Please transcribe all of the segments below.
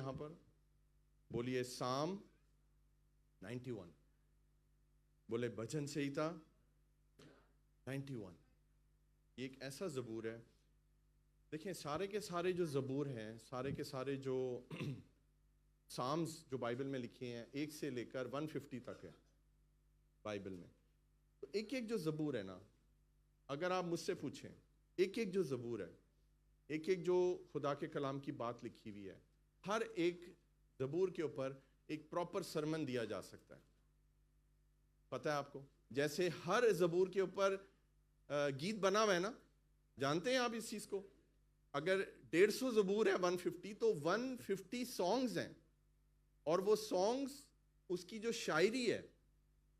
यहां पर? बोलिए साम 91, बोले भजन संहिता 91। ये एक ऐसा ज़बूर है, देखें सारे के सारे जो ज़बूर हैं, सारे के सारे जो साम्स जो बाइबल में लिखे हैं 1 से लेकर 150 तक है बाइबल में। तो एक एक जो ज़बूर है ना, अगर आप मुझसे पूछें, एक एक जो ज़बूर है, एक एक जो खुदा के कलाम की बात लिखी हुई है, हर एक ज़बूर के ऊपर एक प्रॉपर सरमन दिया जा सकता है। पता है आपको, जैसे हर ज़बूर के ऊपर गीत बना हुआ है ना, जानते हैं आप इस चीज़ को? अगर 150 ज़बूर है 150, तो 150 सॉन्ग्स हैं, और वो सॉन्ग्स, उसकी जो शायरी है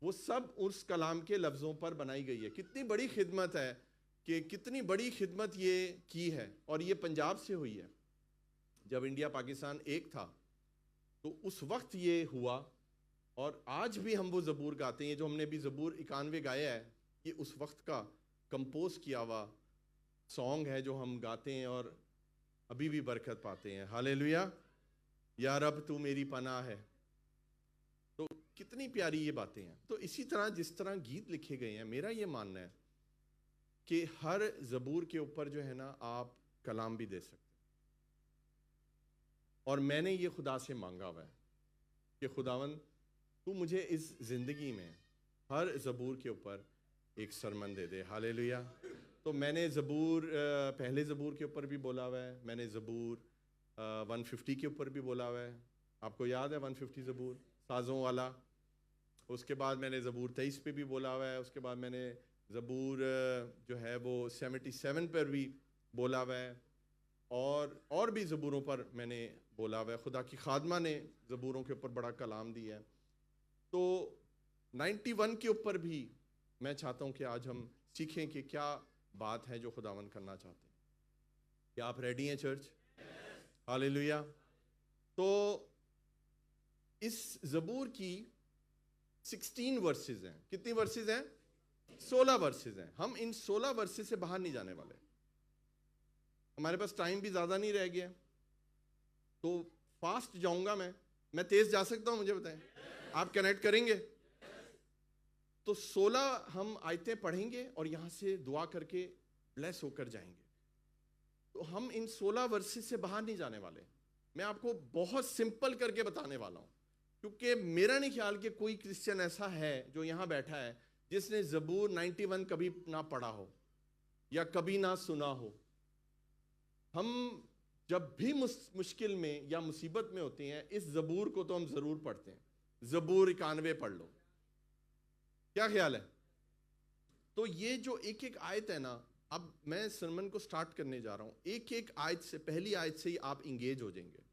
वो सब उस कलाम के लफ्ज़ों पर बनाई गई है। कितनी बड़ी खिदमत है, कि कितनी बड़ी खिदमत ये की है। और ये पंजाब से हुई है। जब इंडिया पाकिस्तान एक था तो उस वक्त ये हुआ, और आज भी हम वो ज़बूर गाते हैं। जो हमने भी ज़बूर 91 गाया है, ये उस वक्त का कंपोज किया हुआ सॉन्ग है जो हम गाते हैं और अभी भी बरकत पाते हैं। हालेलुया, या रब तू मेरी पनाह है। तो कितनी प्यारी ये बातें हैं। तो इसी तरह जिस तरह गीत लिखे गए हैं, मेरा ये मानना है कि हर ज़बूर के ऊपर जो है ना, आप कलाम भी दे सकते हैं। और मैंने ये खुदा से मांगा हुआ है कि खुदावन तू मुझे इस ज़िंदगी में हर ज़बूर के ऊपर एक सरमन दे दे। हालेलुया। तो मैंने ज़बूर पहले ज़बूर के ऊपर भी बोला हुआ है, मैंने ज़बूर 150 के ऊपर भी बोला हुआ है। आपको याद है 150 ज़बूर साज़ों वाला? उसके बाद मैंने ज़बूर 23 पे भी बोला हुआ है। उसके बाद मैंने ज़बूर जो है वो 77 पर भी बोला हुआ है, और भी ज़बूरों पर मैंने बोला हुआ है। खुदा की खादमा ने ज़बूरों के ऊपर बड़ा कलाम दिया है। तो 91 के ऊपर भी मैं चाहता हूँ कि आज हम सीखें कि क्या बात है जो खुदावन करना चाहते हैं। क्या आप रेडी हैं चर्च? हालेलुया। तो इस ज़बूर की 16 वर्सेस हैं। कितनी वर्सेस हैं? 16 वर्सेस हैं। हम इन 16 वर्सेस से बाहर नहीं जाने वाले। हमारे पास टाइम भी ज़्यादा नहीं रह गया, तो फास्ट जाऊंगा मैं तेज़ जा सकता हूं? मुझे बताएं, आप कनेक्ट करेंगे? तो 16 हम आयतें पढ़ेंगे और यहां से दुआ करके ब्लेस होकर जाएंगे। तो हम इन 16 वर्सेस से बाहर नहीं जाने वाले। मैं आपको बहुत सिंपल करके बताने वाला हूं, क्योंकि मेरा नहीं ख्याल कि कोई क्रिश्चियन ऐसा है जो यहां बैठा है जिसने ज़बूर 91 कभी ना पढ़ा हो या कभी ना सुना हो। हम जब भी मुश्किल में या मुसीबत में होते हैं, इस ज़बूर को तो हम ज़रूर पढ़ते हैं। ज़बूर 91 पढ़ लो, क्या ख्याल है? तो ये जो एक एक आयत है ना, अब मैं सरमन को स्टार्ट करने जा रहा हूं। एक एक आयत से, पहली आयत से ही आप इंगेज हो जाएंगे।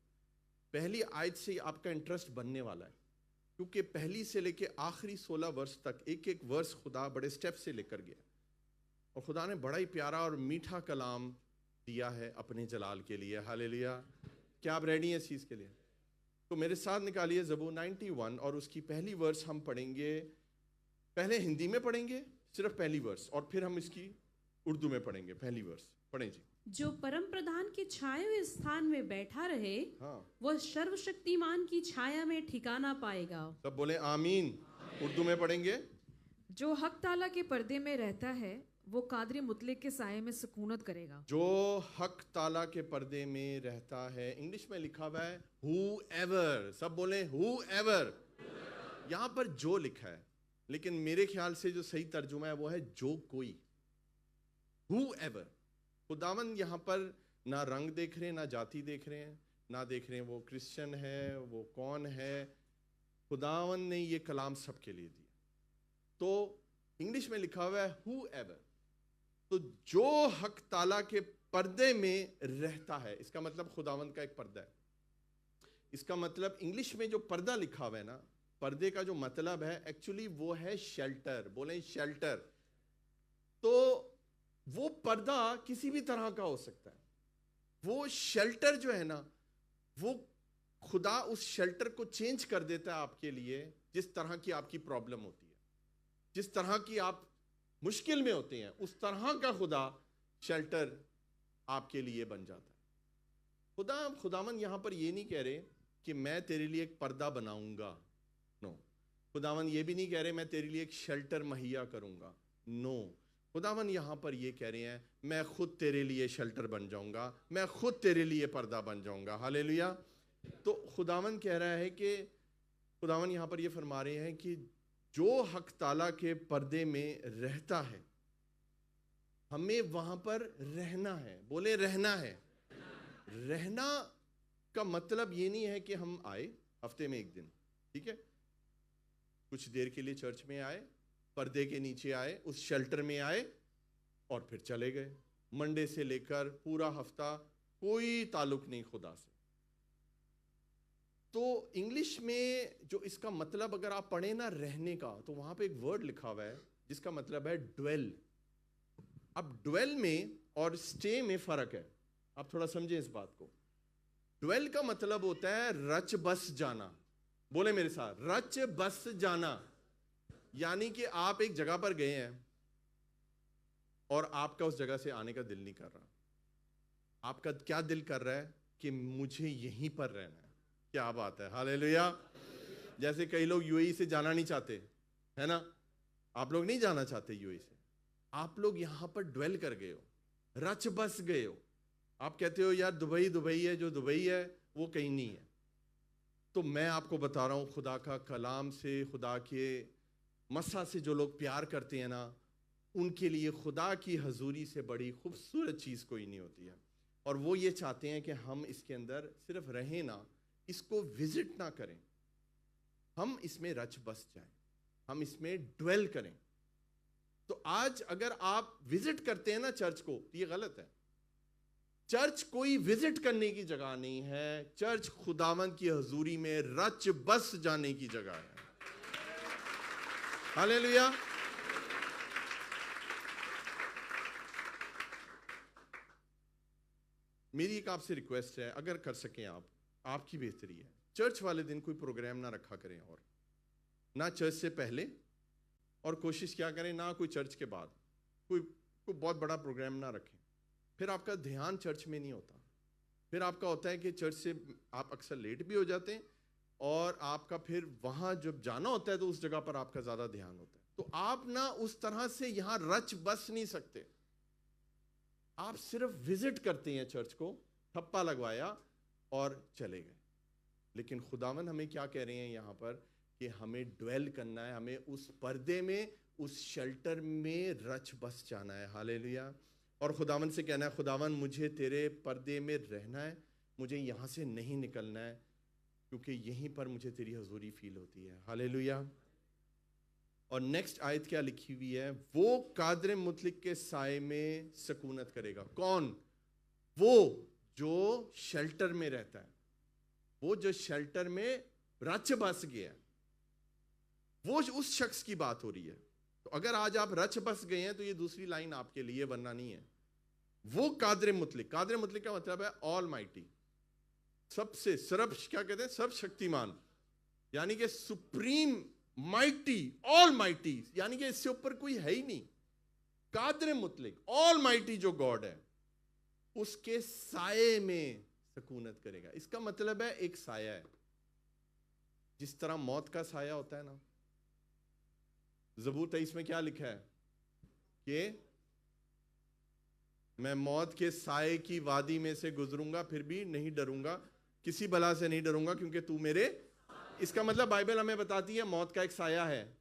पहली आयत से ही आपका इंटरेस्ट बनने वाला है, क्योंकि पहली से लेके आखिरी 16 वर्ष तक एक एक वर्ष खुदा बड़े स्टेप से लेकर गया, और खुदा ने बड़ा ही प्यारा और मीठा कलाम दिया है अपने जलाल के लिए। हालेलुया। क्या आप रेडी हैं इस चीज़ के लिए? तो मेरे साथ निकालिए ज़बूर 91, और उसकी पहली वर्स हम पढ़ेंगे। पहले हिंदी में पढ़ेंगे सिर्फ पहली वर्स, और फिर हम इसकी उर्दू में पढ़ेंगे। पहली वर्स पढ़ें जी। जो परम प्रधान के छाए हुए स्थान में बैठा रहे, हाँ, वह सर्वशक्तिमान की छाया में ठिकाना पाएगा। सब बोले आमीन। उर्दू में पढ़ेंगे। जो हक ताला के पर्दे में रहता है, वो कादरी मुतलक के साये में सुकूनत करेगा। जो हक ताला के पर्दे में रहता है, इंग्लिश में लिखा हुआ है whoever। सब बोले whoever। यहां पर जो लिखा है, लेकिन मेरे ख्याल से जो सही तर्जुमा है वो है जो कोई। whoever। खुदावन यहां पर ना रंग देख रहे हैं, ना जाति देख रहे हैं, ना देख रहे हैं वो क्रिश्चियन है, वो कौन है। खुदावन ने ये कलाम सबके लिए दिया। तो इंग्लिश में लिखा हुआ है whoever। तो जो हक ताला के पर्दे में रहता है, इसका मतलब खुदावंद का एक पर्दा है। इसका मतलब इंग्लिश में जो पर्दा लिखा हुआ है ना, पर्दे का जो मतलब है एक्चुअली वो है शेल्टर। बोलें शेल्टर। तो वो पर्दा किसी भी तरह का हो सकता है। वो शेल्टर जो है ना, वो खुदा उस शेल्टर को चेंज कर देता है आपके लिए, जिस तरह की आपकी प्रॉब्लम होती है, जिस तरह की आप मुश्किल में होते हैं, उस तरह का खुदा शेल्टर आपके लिए बन जाता है। खुदावन यहां पर ये नहीं कह रहे कि मैं तेरे लिए एक पर्दा बनाऊंगा, नो। खुदावन ये भी नहीं कह रहे मैं तेरे लिए एक शेल्टर मुहैया करूंगा, नो। खुदावन यहाँ पर ये कह रहे हैं मैं खुद तेरे लिए शेल्टर बन जाऊंगा, मैं खुद तेरे लिए पर्दा बन जाऊंगा। हालेलुया। तो खुदावन कह रहा है कि खुदावन यहाँ पर ये फरमा रहे हैं कि जो हक ताला के पर्दे में रहता है हमें वहां पर रहना है। बोले रहना है। रहना का मतलब ये नहीं है कि हम आए हफ्ते में एक दिन, ठीक है, कुछ देर के लिए चर्च में आए, पर्दे के नीचे आए, उस शेल्टर में आए और फिर चले गए। मंडे से लेकर पूरा हफ्ता कोई ताल्लुक नहीं खुदा से। तो इंग्लिश में जो इसका मतलब अगर आप पढ़े ना रहने का, तो वहां पे एक वर्ड लिखा हुआ है जिसका मतलब है ड्वेल। अब ड्वेल में और स्टे में फर्क है, आप थोड़ा समझें इस बात को। ड्वेल का मतलब होता है रच बस जाना। बोले मेरे साथ, रच बस जाना। यानी कि आप एक जगह पर गए हैं और आपका उस जगह से आने का दिल नहीं कर रहा। आपका क्या दिल कर रहा है कि मुझे यहीं पर रहना है। क्या बात है, हालेलुया। जैसे कई लोग यूएई से जाना नहीं चाहते, है ना। आप लोग नहीं जाना चाहते यूएई से, आप लोग यहां पर ड्वेल कर गए हो, रच बस गए हो। आप कहते हो यार दुबई दुबई है, जो दुबई है वो कहीं नहीं है। तो मैं आपको बता रहा हूं, खुदा का कलाम से, खुदा के मसा से जो लोग प्यार करते हैं ना, उनके लिए खुदा की हजूरी से बड़ी खूबसूरत चीज़ कोई नहीं होती है। और वो ये चाहते हैं कि हम इसके अंदर सिर्फ रहें ना, इसको विजिट ना करें, हम इसमें रच बस जाएं, हम इसमें ड्वेल करें। तो आज अगर आप विजिट करते हैं ना चर्च को, तो ये गलत है। चर्च कोई विजिट करने की जगह नहीं है, चर्च खुदावंद की हजूरी में रच बस जाने की जगह है। हालेलुया। मेरी एक आपसे रिक्वेस्ट है, अगर कर सकें आप, आपकी बेहतरी है, चर्च वाले दिन कोई प्रोग्राम ना रखा करें, और ना चर्च से पहले, और कोशिश क्या करें ना कोई चर्च के बाद कोई बहुत बड़ा प्रोग्राम ना रखें। फिर आपका ध्यान चर्च में नहीं होता। फिर आपका होता है कि चर्च से आप अक्सर लेट भी हो जाते हैं, और आपका फिर वहां जब जाना होता है तो उस जगह पर आपका ज्यादा ध्यान होता है। तो आप ना उस तरह से यहां रच बस नहीं सकते। आप सिर्फ विजिट करते हैं चर्च को, ठप्पा लगवाया और चले गए। लेकिन खुदावन हमें क्या कह रहे हैं यहाँ पर कि हमें ड्वेल करना है, हमें उस पर्दे में, उस शेल्टर में रच बस जाना है। हालेलुया। और खुदावन से कहना है, खुदावन मुझे तेरे पर्दे में रहना है, मुझे यहाँ से नहीं निकलना है, क्योंकि यहीं पर मुझे तेरी हजूरी फील होती है। हालेलुया। और नेक्स्ट आयत क्या लिखी हुई है, वो कादर मुतलिक के साए में सकूनत करेगा। कौन? वो जो शेल्टर में रहता है, वो जो शेल्टर में रच बस गया, वो उस शख्स की बात हो रही है। तो अगर आज आप रच बस गए हैं तो ये दूसरी लाइन आपके लिए, वरना नहीं है। वो कादर मुतलिक, कादर मुतलिक का मतलब है ऑल माइटी, सबसे सर्व, क्या कहते हैं, सर्वशक्तिमान, यानी कि सुप्रीम माइटी, ऑल माइटी, यानी कि इससे ऊपर कोई है ही नहीं। कादर मुतलिक, ऑल माइटी जो गॉड है, उसके साये में सकूनत करेगा। इसका मतलब है एक साया है, जिस तरह मौत का साया होता है ना। ज़बूर 23 में क्या लिखा है कि मैं मौत के साये की वादी में से गुजरूंगा फिर भी नहीं डरूंगा, किसी बला से नहीं डरूंगा क्योंकि तू मेरे। इसका मतलब बाइबल हमें बताती है मौत का एक साया है।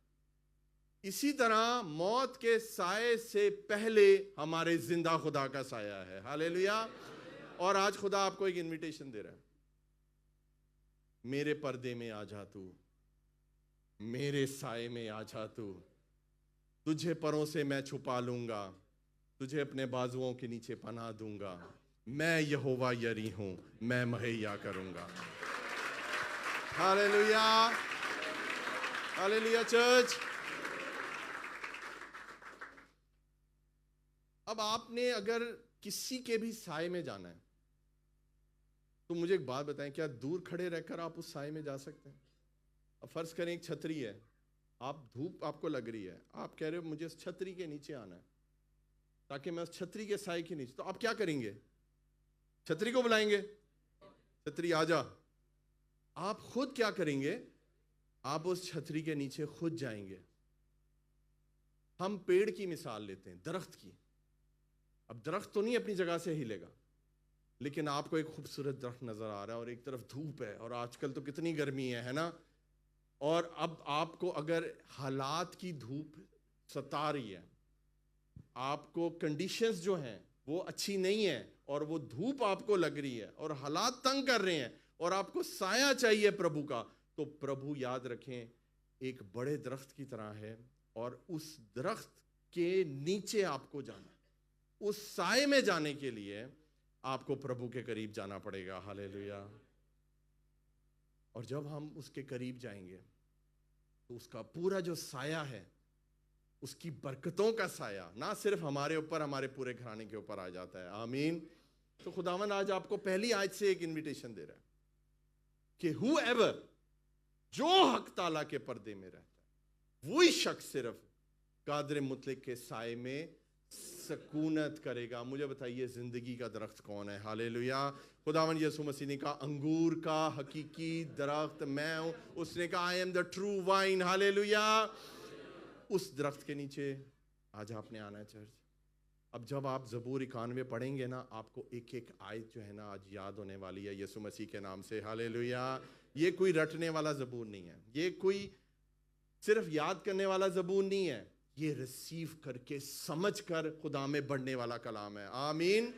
इसी तरह मौत के साये से पहले हमारे जिंदा खुदा का साया है। हालेलुया। और आज खुदा आपको एक इनविटेशन दे रहा है, मेरे पर्दे में आ जा तू, मेरे साये में आ जा तू, तुझे परों से मैं छुपा लूंगा, तुझे अपने बाजुओं के नीचे पनाह दूंगा, मैं यहोवा यरी हूं, मैं मुहैया करूंगा। Hallelujah, hallelujah church. अब आपने अगर किसी के भी साए में जाना है तो मुझे एक बात बताएं, क्या दूर खड़े रहकर आप उस साए में जा सकते हैं? अब फर्ज करें एक छतरी है, आप धूप आपको लग रही है, आप कह रहे हो मुझे उस छतरी के नीचे आना है ताकि मैं उस छतरी के साए के नीचे, तो आप क्या करेंगे? छतरी को बुलाएंगे, छतरी आ जा, आप खुद क्या करेंगे? आप उस छतरी के नीचे खुद जाएंगे। हम पेड़ की मिसाल लेते हैं, दरख्त की। अब दरख्त तो नहीं अपनी जगह से हिलेगा, लेकिन आपको एक खूबसूरत दरख्त नजर आ रहा है और एक तरफ धूप है, और आजकल तो कितनी गर्मी है ना। और अब आपको अगर हालात की धूप सता रही है, आपको कंडीशंस जो हैं वो अच्छी नहीं है, और वो धूप आपको लग रही है और हालात तंग कर रहे हैं, और आपको साया चाहिए प्रभु का, तो प्रभु याद रखें एक बड़े दरख्त की तरह है, और उस दरख्त के नीचे आपको जाना है। उस साए में जाने के लिए आपको प्रभु के करीब जाना पड़ेगा। हालेलुया। और जब हम उसके करीब जाएंगे तो उसका पूरा जो साया है, उसकी बरकतों का साया ना सिर्फ हमारे ऊपर, हमारे पूरे घराने के ऊपर आ जाता है। आमीन। तो खुदावन आज आपको पहली आयत से एक इनविटेशन दे रहा है कि हूएवर, जो हक ताला के पर्दे में रहता है, वही शख्स सिर्फ कादर मुतलक के साए में सकूनत करेगा। मुझे बताइए जिंदगी का दरख्त कौन है? हालेलुया। खुदावन यीशु मसीह ने कहा अंगूर का हकीकी दरख्त मैं हूं। उसने कहा I am the true wine. Hallelujah. उस दरख्त के नीचे आज आपने आना है चर्च। अब जब आप ज़बूर 91 पढ़ेंगे ना, आपको एक एक आयत जो है ना आज याद होने वाली है यीशु मसीह के नाम से। हालेलुया। ये कोई रटने वाला ज़बूर नहीं है, ये कोई सिर्फ याद करने वाला ज़बूर नहीं है, ये रिसीव करके समझ कर खुदा में बढ़ने वाला कलाम है। आमीन।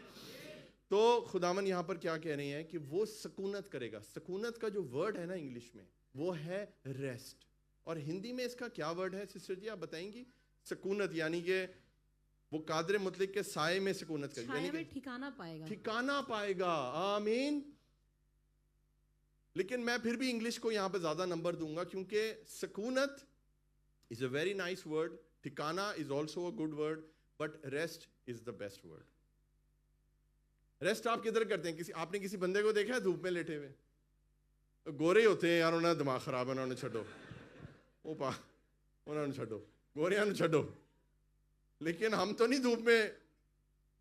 तो खुदावन यहाँ पर क्या कह रहे हैं कि वो सकूनत करेगा। सकूनत का जो वर्ड है ना इंग्लिश में, वो है रेस्ट, और हिंदी में इसका क्या वर्ड है सिस्टर जी, आप बताएंगी? सकूनत यानी कि वो कादर मुतलक के साए में सकूनत करेगा, यानी कि ठिकाना पाएगा। ठिकाना पाएगा। आमीन। लेकिन मैं फिर भी इंग्लिश को यहां पे ज्यादा नंबर दूंगा, क्योंकि सकूनत is a very nice word, ठिकाना is also a good word, but rest is the best word. Rest आप किधर करते हैं? आपने किसी बंदे को देखा है धूप में लेटे हुए? गोरे होते हैं यार, उन्होंने दिमाग खराब है, उन्होंने छो उन्होंने छो गोरिया छो। लेकिन हम तो नहीं धूप में,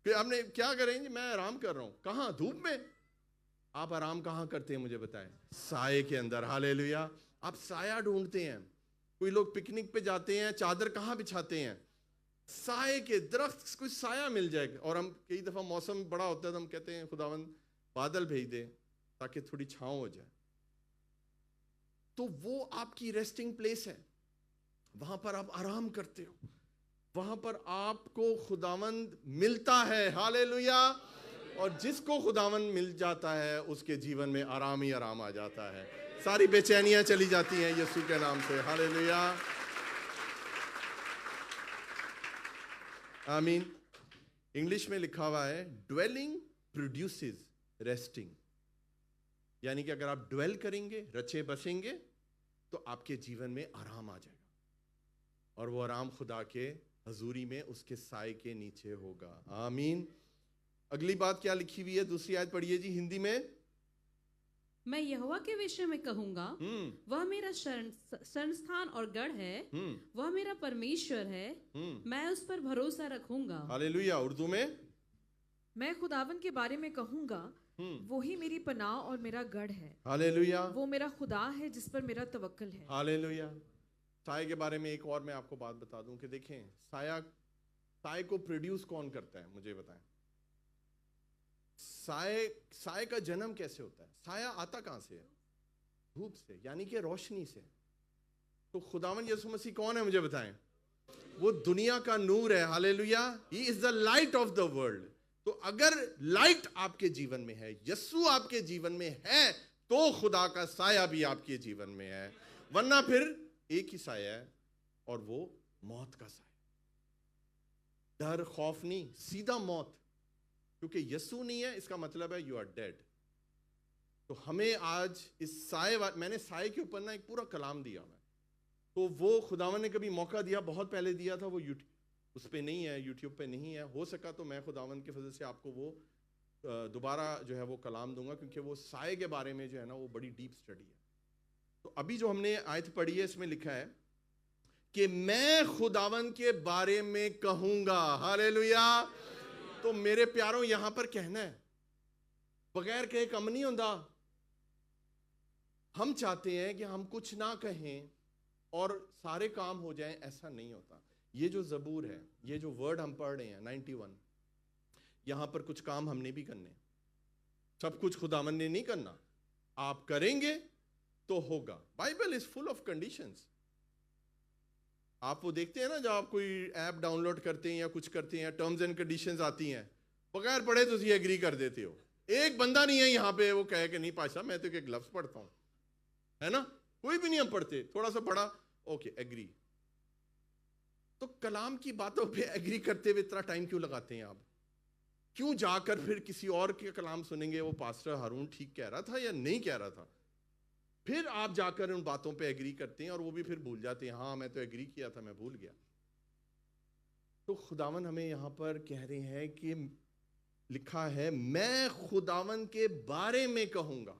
फिर आपने क्या करेंगे? मैं आराम कर रहा हूं। कहां? धूप में। आप आराम कहां करते हैं मुझे बताएं? साए के अंदर। हालेलुया। आप साया ढूंढते हैं। कोई लोग पिकनिक पे जाते हैं, चादर कहां बिछाते हैं? साए के, दरख्त कोई साया मिल जाएगा। और हम कई दफा मौसम बड़ा होता है तो हम कहते हैं खुदावन बादल भेज दे ताकि थोड़ी छांव हो जाए। तो वो आपकी रेस्टिंग प्लेस है, वहां पर आप आराम करते हो, वहां पर आपको खुदावंद मिलता है। हालेलुया। और जिसको खुदावंद मिल जाता है उसके जीवन में आराम ही आराम आ जाता है, सारी बेचैनियां चली जाती हैं यीशु के नाम से। हालेलुया। आमीन। इंग्लिश में लिखा हुआ है ड्वेलिंग प्रोड्यूसेस रेस्टिंग, यानी कि अगर आप ड्वेल करेंगे, रचे बसेंगे, तो आपके जीवन में आराम आ जाएगा, और वो आराम खुदा के हजूरी में उसके साए के नीचे होगा। आमीन। अगली बात क्या लिखी हुई है? दूसरी आयत पढ़िए जी हिंदी में। मैं यहोवा के विषय में कहूंगा, वह मेरा शरण स्थान और गढ़ है, वह मेरा परमेश्वर है, मैं उस पर भरोसा रखूंगा। हालेलुया। उर्दू में मैं खुदावन के बारे में कहूंगा, वो ही मेरी पनाह और मेरा गढ़ है। हालेलुया। वो मेरा खुदा है जिस पर मेरा तवक्कल है। हालेलुया। साए के बारे में एक और मैं आपको बात बता दूं कि देखें, साए को प्रोड्यूस कौन करता है मुझे बताएं। साए का जन्म कैसे होता है? साया आता कहां से है? धूप से, यानी कि रोशनी से। तो खुदावन यीशु मसीह कौन है मुझे बताएं? वो दुनिया का नूर है। Hallelujah. He is the light of the world. तो अगर लाइट आपके जीवन में है, यीशु आपके जीवन में है, तो खुदा का साया भी आपके जीवन में है। वरना फिर एक ही साया है, और वो मौत का साया। डर खौफ नहीं, सीधा मौत। क्योंकि यीशु नहीं है इसका मतलब है यू आर डेड। तो हमें आज इस साए, मैंने साए के ऊपर ना एक पूरा कलाम दिया है, तो वो खुदावन ने कभी मौका दिया, बहुत पहले दिया था, वो उस पे नहीं है, यूट्यूब पे नहीं है। हो सका तो मैं खुदावन के फजल से आपको वो दोबारा जो है वो कलाम दूंगा, क्योंकि वो साए के बारे में जो है ना वो बड़ी डीप स्टडी है। तो अभी जो हमने आयत पढ़ी है इसमें लिखा है कि मैं खुदावन के बारे में कहूंगा। हालेलुया। तो मेरे प्यारों यहां पर कहना है, बगैर कहे कम नहीं होता। हम चाहते हैं कि हम कुछ ना कहें और सारे काम हो जाएं, ऐसा नहीं होता। ये जो ज़बूर है, ये जो वर्ड हम पढ़ रहे हैं 91, यहां पर कुछ काम हमने भी करने, सब कुछ खुदावन ने नहीं करना। आप करेंगे तो होगा। Bible is full of conditions. आप वो देखते हैं ना, जब आप कोई ऐप डाउनलोड करते हैं या कुछ करते हैं, टर्म्स एंड कंडीशंस आती हैं, बगैर पढ़े तो ये एग्री कर देते हो। एक बंदा नहीं है यहाँ पे वो कहे कि नहीं पाशा मैं तो एक लफ्ज पढ़ता हूं, है ना, कोई भी नहीं हम पढ़ते, थोड़ा सा पढ़ा, ओके एग्री। तो कलाम की बातों पे एग्री करते हुए इतना टाइम क्यों लगाते हैं आप? क्यों जाकर फिर किसी और के कलाम सुनेंगे, वो पास्टर हारून ठीक कह रहा था या नहीं कह रहा था, फिर आप जाकर उन बातों पे एग्री करते हैं और वो भी फिर भूल जाते हैं, हाँ मैं तो एग्री किया था, मैं भूल गया। तो खुदावन हमें यहां पर कह रहे हैं कि लिखा है मैं खुदावन के बारे में कहूंगा।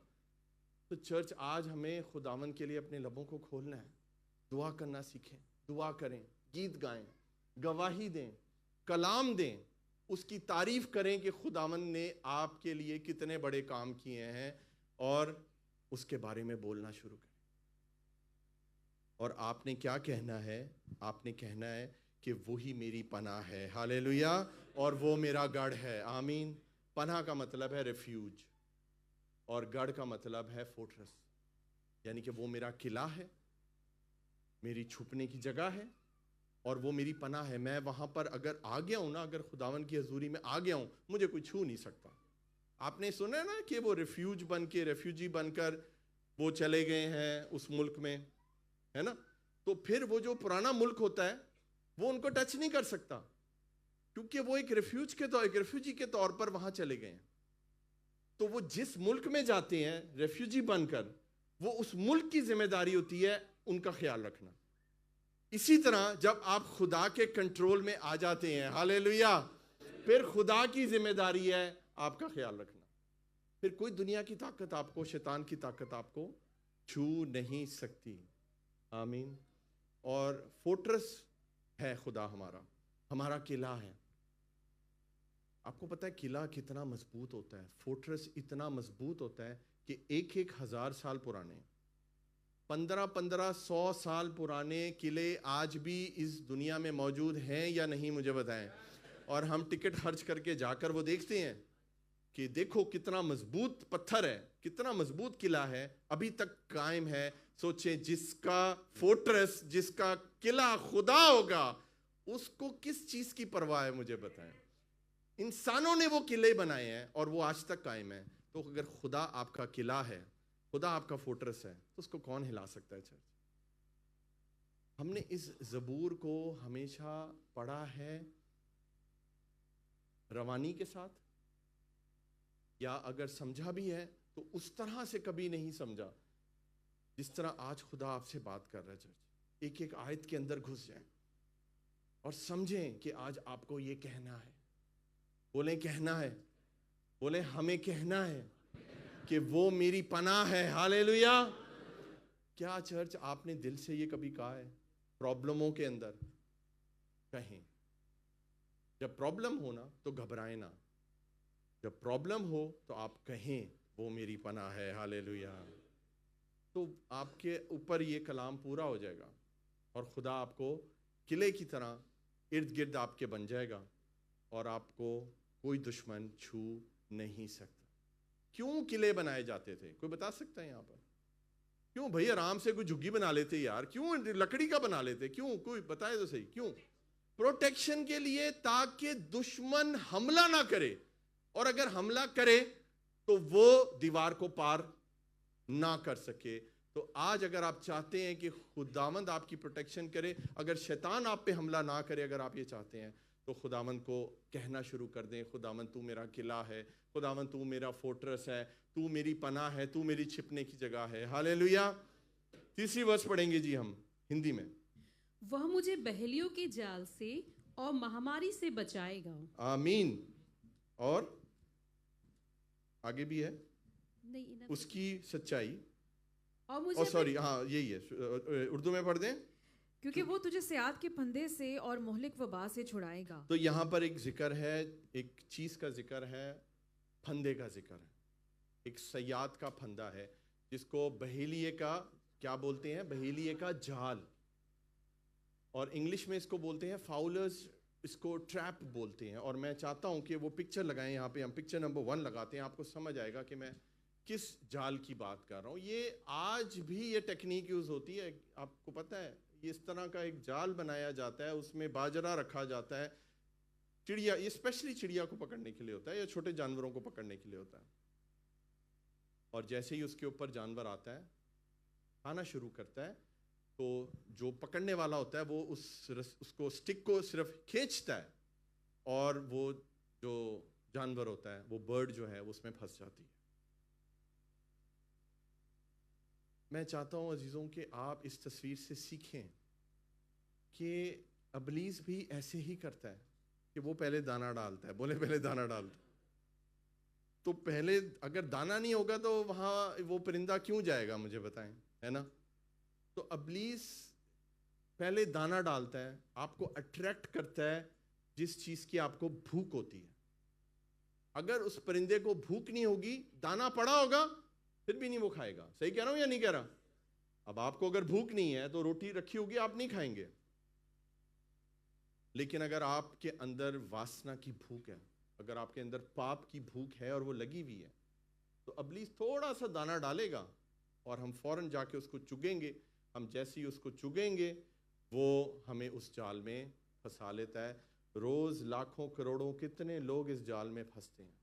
तो चर्च आज हमें खुदावन के लिए अपने लबों को खोलना है, दुआ करना सीखें, दुआ करें, गीत गाएं, गवाही दें, कलाम दें, उसकी तारीफ करें कि खुदावन ने आपके लिए कितने बड़े काम किए हैं और उसके बारे में बोलना शुरू करें। और आपने क्या कहना है? आपने कहना है कि वही मेरी पनाह है, हालेलुया, और वो मेरा गढ़ है। आमीन। पनाह का मतलब है रेफ्यूज और गढ़ का मतलब है फोर्ट्रेस, यानी कि वो मेरा किला है, मेरी छुपने की जगह है और वो मेरी पनाह है। मैं वहां पर अगर आ गया हूं ना, अगर खुदावन की हजूरी में आ गया हूं, मुझे कोई छू नहीं सकता। आपने सुना है ना कि वो रेफ्यूजी बनकर वो चले गए हैं उस मुल्क में, है ना, तो फिर वो जो पुराना मुल्क होता है वो उनको टच नहीं कर सकता, क्योंकि वो एक रेफ्यूजी के तौर पर वहां चले गए हैं। तो वो जिस मुल्क में जाते हैं रेफ्यूजी बनकर, वो उस मुल्क की जिम्मेदारी होती है उनका ख्याल रखना। इसी तरह जब आप खुदा के कंट्रोल में आ जाते हैं, हालेलुया, फिर खुदा की जिम्मेदारी है आपका ख्याल रखना। फिर कोई दुनिया की ताकत आपको, शैतान की ताकत आपको छू नहीं सकती। आमीन। और फोर्ट्रेस है खुदा, हमारा किला है। आपको पता है किला कितना मजबूत होता है? फोर्ट्रेस इतना मजबूत होता है कि 1,000 साल पुराने, 1500 साल पुराने किले आज भी इस दुनिया में मौजूद हैं या नहीं, मुझे बताएं। और हम टिकट खर्च करके जाकर वो देखते हैं कि देखो कितना मजबूत पत्थर है, कितना मजबूत किला है, अभी तक कायम है। सोचें, जिसका फोर्ट्रेस, जिसका किला खुदा होगा, उसको किस चीज की परवाह है, मुझे बताएं। इंसानों ने वो किले बनाए हैं और वो आज तक कायम है। तो अगर खुदा आपका किला है, खुदा आपका फोर्ट्रेस है, तो उसको कौन हिला सकता है? चर्च, हमने इस ज़बूर को हमेशा पढ़ा है रवानी के साथ, या अगर समझा भी है तो उस तरह से कभी नहीं समझा जिस तरह आज खुदा आपसे बात कर रहा है। चर्च, एक एक आयत के अंदर घुस जाएं और समझें कि आज आपको ये कहना है। बोले कहना है, बोले हमें कहना है कि वो मेरी पनाह है। हालेलुया। क्या चर्च आपने दिल से ये कभी कहा है? प्रॉब्लमों के अंदर कहें। जब प्रॉब्लम हो ना तो घबराएं ना, जब प्रॉब्लम हो तो आप कहें वो मेरी पनाह है। हालेलुया। तो आपके ऊपर ये कलाम पूरा हो जाएगा और खुदा आपको किले की तरह इर्द गिर्द आपके बन जाएगा और आपको कोई दुश्मन छू नहीं सकता। क्यों किले बनाए जाते थे? कोई बता सकता है यहाँ पर? क्यों भाई आराम से कोई झुग्गी बना लेते यार, क्यों लकड़ी का बना लेते? क्यों? कोई बताए तो सही। क्यों? प्रोटेक्शन के लिए, ताकि दुश्मन हमला ना करे, और अगर हमला करे तो वो दीवार को पार ना कर सके। तो आज अगर आप चाहते हैं कि खुदावंद आपकी प्रोटेक्शन करे, अगर शैतान आप पे हमला ना करे, अगर आप ये चाहते हैं, तो खुदावंद को कहना शुरू कर दें, खुदावंद तू मेरा किला है, खुदावंद तू मेरा फोर्ट्रेस है, तू मेरी पनाह है, तू मेरी छिपने की जगह है। हालेलुया। तीसरी वर्स पढ़ेंगे जी हम हिंदी में। वह मुझे बहेलियों के जाल से और महामारी से बचाएगा। आमीन। और आगे भी है नहीं, उसकी सच्चाई, और मुझे सॉरी, हाँ यही है, उर्दू में पढ़ दें। क्योंकि वो तुझे सियात के फंदे से और मोहलिक वबा से छुड़ाएगा। तो यहाँ पर एक जिक्र है, एक चीज का जिक्र है, फंदे का जिक्र है। एक सयात का फंदा है जिसको बहेलिए का क्या बोलते हैं, बहेलिए का जाल, और इंग्लिश में इसको बोलते हैं फाउलर्स, इसको ट्रैप बोलते हैं। और मैं चाहता हूं कि वो पिक्चर लगाएं, यहाँ पे हम पिक्चर नंबर 1 लगाते हैं, आपको समझ आएगा कि मैं किस जाल की बात कर रहा हूँ। ये आज भी ये टेक्निक यूज़ होती है, आपको पता है, इस तरह का एक जाल बनाया जाता है, उसमें बाजरा रखा जाता है, चिड़िया, ये स्पेशली चिड़िया को पकड़ने के लिए होता है या छोटे जानवरों को पकड़ने के लिए होता है। और जैसे ही उसके ऊपर जानवर आता है, खाना शुरू करता है, तो जो पकड़ने वाला होता है वो उसको स्टिक को सिर्फ खींचता है, और वो जो जानवर होता है, वो बर्ड जो है, वो उसमें फंस जाती है। मैं चाहता हूं अजीजों कि आप इस तस्वीर से सीखें कि इब्लीस भी ऐसे ही करता है कि वो पहले दाना डालता है, बोले पहले दाना डालता है। तो पहले अगर दाना नहीं होगा तो वहां वो परिंदा क्यों जाएगा, मुझे बताएं, है ना। तो इब्लीस पहले दाना डालता है, आपको अट्रैक्ट करता है जिस चीज की आपको भूख होती है। अगर उस परिंदे को भूख नहीं होगी, दाना पड़ा होगा, फिर भी नहीं वो खाएगा। सही कह रहा हूं या नहीं कह रहा? अब आपको अगर भूख नहीं है तो रोटी रखी होगी, आप नहीं खाएंगे। लेकिन अगर आपके अंदर वासना की भूख है, अगर आपके अंदर पाप की भूख है और वो लगी हुई है, तो इब्लीस थोड़ा सा दाना डालेगा और हम फौरन जाके उसको चुगेंगे। हम जैसे ही उसको चुगेंगे, वो हमें उस जाल में फंसा लेता है। रोज लाखों करोड़ों कितने लोग इस जाल में फंसते हैं,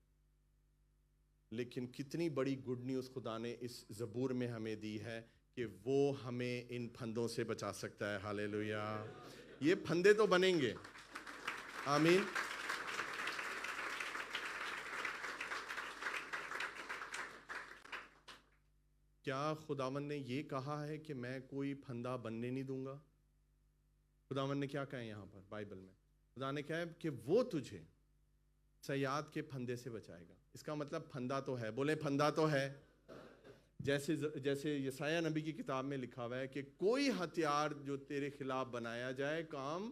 लेकिन कितनी बड़ी गुड न्यूज़ खुदा ने इस ज़बूर में हमें दी है कि वो हमें इन फंदों से बचा सकता है। हालेलुया। ये फंदे तो बनेंगे, आमीन। क्या खुदावन ने ये कहा है कि मैं कोई फंदा बनने नहीं दूंगा? खुदावन ने क्या कहा है यहाँ पर बाइबल में? खुदा ने कहा है कि वो तुझे सयाद के फंदे से बचाएगा। इसका मतलब फंदा तो है, बोले फंदा तो है। जैसे यसाया नबी की किताब में लिखा हुआ है कि कोई हथियार जो तेरे खिलाफ बनाया जाए काम,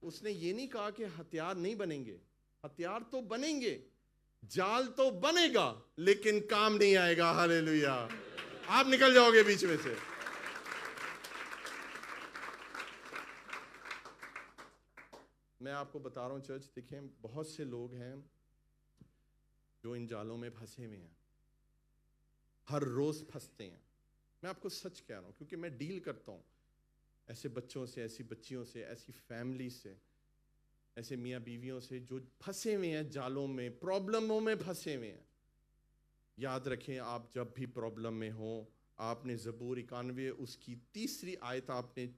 उसने ये नहीं कहा कि हथियार नहीं बनेंगे, हथियार तो बनेंगे, जाल तो बनेगा, लेकिन काम नहीं आएगा। हालेलुया। आप निकल जाओगे बीच में से। मैं आपको बता रहा हूं चर्च, देखें, बहुत से लोग हैं जो इन जालों में फंसे हुए हैं, हर रोज फंसते हैं। मैं आपको सच कह रहा हूं, क्योंकि मैं डील करता हूं ऐसे बच्चों से, ऐसी बच्चियों से, ऐसी फैमिली से, ऐसे मियाँ बीवियों से जो फंसे हुए हैं जालों में, प्रॉब्लमों में फंसे हुए हैं। याद रखें, आप जब भी प्रॉब्लम में हो, आपने ज़बूर 91 उसकी 3री आयत आपने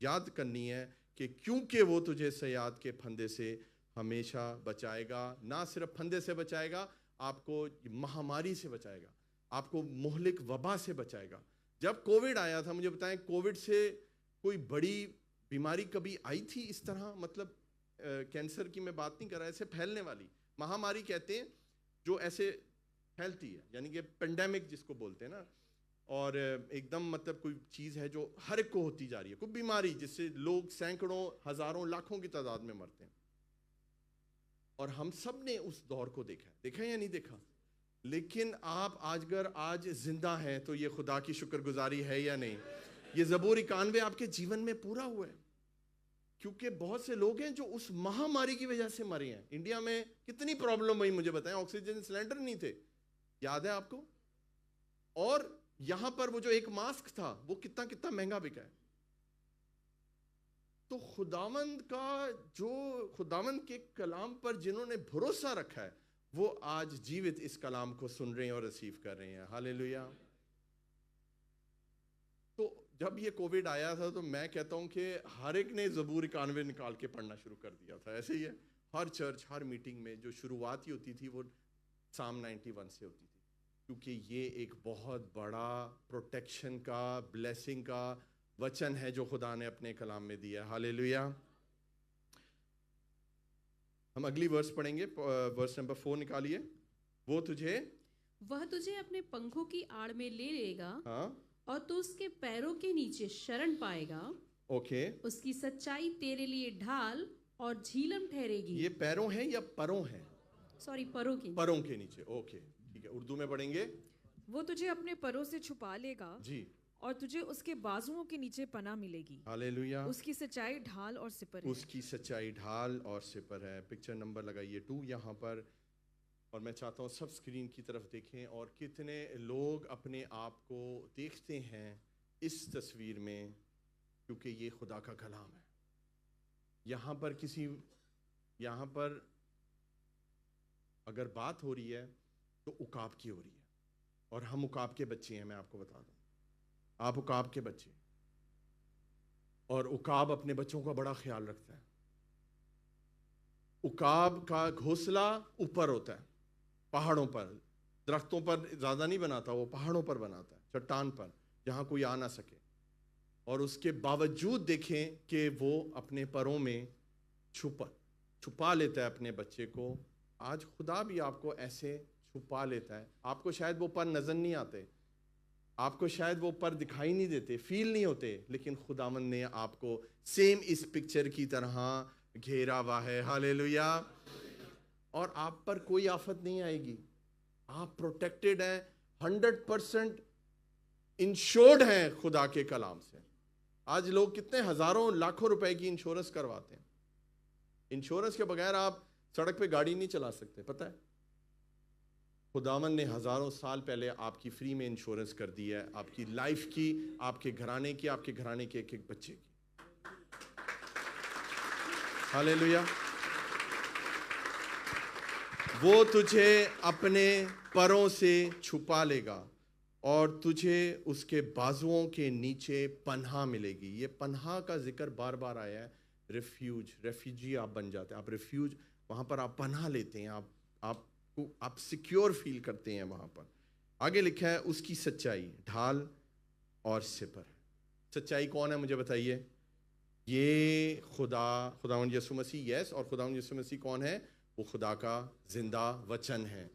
याद करनी है कि क्योंकि वो तुझे सयाद के फंदे से हमेशा बचाएगा। ना सिर्फ फंदे से बचाएगा, आपको महामारी से बचाएगा, आपको मुहलिक वबा से बचाएगा। जब कोविड आया था, मुझे बताएं, कोविड से कोई बड़ी बीमारी कभी आई थी इस तरह? मतलब कैंसर की मैं बात नहीं कर रहा, ऐसे फैलने वाली महामारी कहते हैं जो ऐसे फैलती है, यानी कि पेंडेमिक जिसको बोलते हैं ना। और एकदम मतलब कोई चीज़ है जो हर एक को होती जा रही है, कोई बीमारी जिससे लोग सैकड़ों, हजारों, लाखों की तादाद में मरते हैं। और हम सब ने उस दौर को देखा या नहीं देखा? लेकिन आप आज जिंदा हैं तो ये खुदा की शुक्रगुजारी है या नहीं? ये ज़बूर 91 आपके जीवन में पूरा हुआ है, क्योंकि बहुत से लोग हैं जो उस महामारी की वजह से मरे हैं। इंडिया में कितनी प्रॉब्लम हुई, मुझे बताएं, ऑक्सीजन सिलेंडर नहीं थे, याद है आपको? और यहां पर वो जो एक मास्क था, वो कितना महंगा बिका है। तो खुदावंद के कलाम पर जिन्होंने भरोसा रखा है, वो आज जीवित इस कलाम को सुन रहे हैं और रिसीव कर रहे हैं। हालेलुया। तो जब ये कोविड आया था, तो मैं कहता हूं कि हर एक ने ज़बूर 91 निकाल के पढ़ना शुरू कर दिया था। ऐसे ही है, हर चर्च, हर मीटिंग में जो शुरुआत ही होती थी वो साम 91 से होती थी, क्योंकि ये एक बहुत बड़ा प्रोटेक्शन का, ब्लेसिंग का वचन है जो खुदा ने अपने कलाम में दिया। हालेलुया। हम अगली वर्स पढ़ेंगे, वर्स नंबर 4 निकालिए। वह तुझे अपने पंखों की आड़ में ले लेगा, हाँ, और तू उसके पैरों के नीचे शरण पाएगा। ओके। उसकी सच्चाई तेरे लिए ढाल और झीलम ठहरेगी। ये पैरों है या परों है? सॉरी, परों के नीचे। ओके, ठीक है, उर्दू में पढ़ेंगे। वो तुझे अपने परों से छुपा लेगा जी, और तुझे उसके बाजुओं के नीचे पनाह मिलेगी। हालेलुया। उसकी सच्चाई ढाल और सिपर है। उसकी सच्चाई ढाल और सिपर है। पिक्चर नंबर लगाइए 2 यहाँ पर, और मैं चाहता हूँ सब स्क्रीन की तरफ देखें। और कितने लोग अपने आप को देखते हैं इस तस्वीर में, क्योंकि ये खुदा का कलाम है। यहाँ पर अगर बात हो रही है तो उकाब की हो रही है, और हम उकाब के बच्चे हैं। मैं आपको बता दूं, आप उकाब के बच्चे, और उकाब अपने बच्चों का बड़ा ख्याल रखता है। उकाब का घोंसला ऊपर होता है, पहाड़ों पर, दरख्तों पर ज्यादा नहीं बनाता, वो पहाड़ों पर बनाता है, चट्टान पर, जहां कोई आ ना सके। और उसके बावजूद देखें कि वो अपने परों में छुपा लेता है अपने बच्चे को। आज खुदा भी आपको ऐसे छुपा लेता है। आपको शायद वो पर नजर नहीं आते, आपको शायद वो पर दिखाई नहीं देते, फील नहीं होते, लेकिन खुदावन ने आपको सेम इस पिक्चर की तरह घेरा हुआ है। हालेलुया। और आप पर कोई आफत नहीं आएगी, आप प्रोटेक्टेड हैं, 100% इंश्योर्ड हैं खुदा के कलाम से। आज लोग कितने हजारों लाखों रुपए की इंश्योरेंस करवाते हैं। इंश्योरेंस के बगैर आप सड़क पे गाड़ी नहीं चला सकते, पता है? खुदावन ने हजारों साल पहले आपकी फ्री में इंश्योरेंस कर दी है, आपकी लाइफ की, आपके घराने की, आपके घराने के एक एक बच्चे की। हालेलुया। वो तुझे अपने परों से छुपा लेगा और तुझे उसके बाजुओं के नीचे पनाह मिलेगी। ये पनाह का जिक्र बार बार आया है। रेफ्यूजी आप बन जाते हैं, आप रेफ्यूज, वहां पर आप पनाह लेते हैं, आप सिक्योर फील करते हैं वहां पर। आगे लिखा है उसकी सच्चाई ढाल और सिपर। सच्चाई कौन है मुझे बताइए? ये खुदावंद यीशु मसीह। यस। और खुदावंद यीशु मसीह कौन है? वो खुदा का जिंदा वचन है।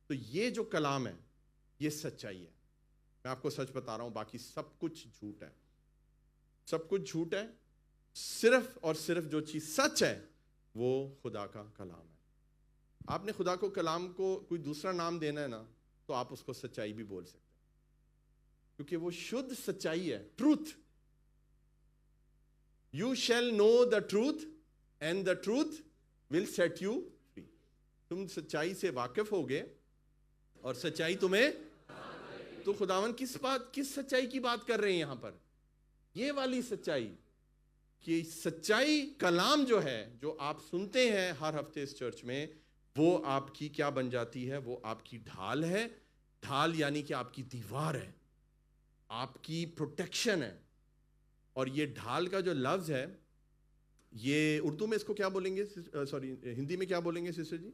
तो ये जो कलाम है ये सच्चाई है। मैं आपको सच बता रहा हूं, बाकी सब कुछ झूठ है, सब कुछ झूठ है। सिर्फ और सिर्फ जो चीज सच है वो खुदा का कलाम है। आपने खुदा को कलाम को कोई दूसरा नाम देना है ना, तो आप उसको सच्चाई भी बोल सकते हैं, क्योंकि वो शुद्ध सच्चाई है। Truth, you shall know the truth and the truth will set you free. तुम सच्चाई से वाकिफ होगे और सच्चाई तुम्हें। तो खुदावन किस सच्चाई की बात कर रहे हैं यहां पर? ये वाली सच्चाई, कि सच्चाई कलाम जो है, जो आप सुनते हैं हर हफ्ते इस चर्च में, वो आपकी क्या बन जाती है? वो आपकी ढाल है। ढाल यानी कि आपकी दीवार है, आपकी प्रोटेक्शन है। और ये ढाल का जो लफ्ज है, ये उर्दू में इसको क्या बोलेंगे? सॉरी, हिंदी में क्या बोलेंगे सिस्टर जी?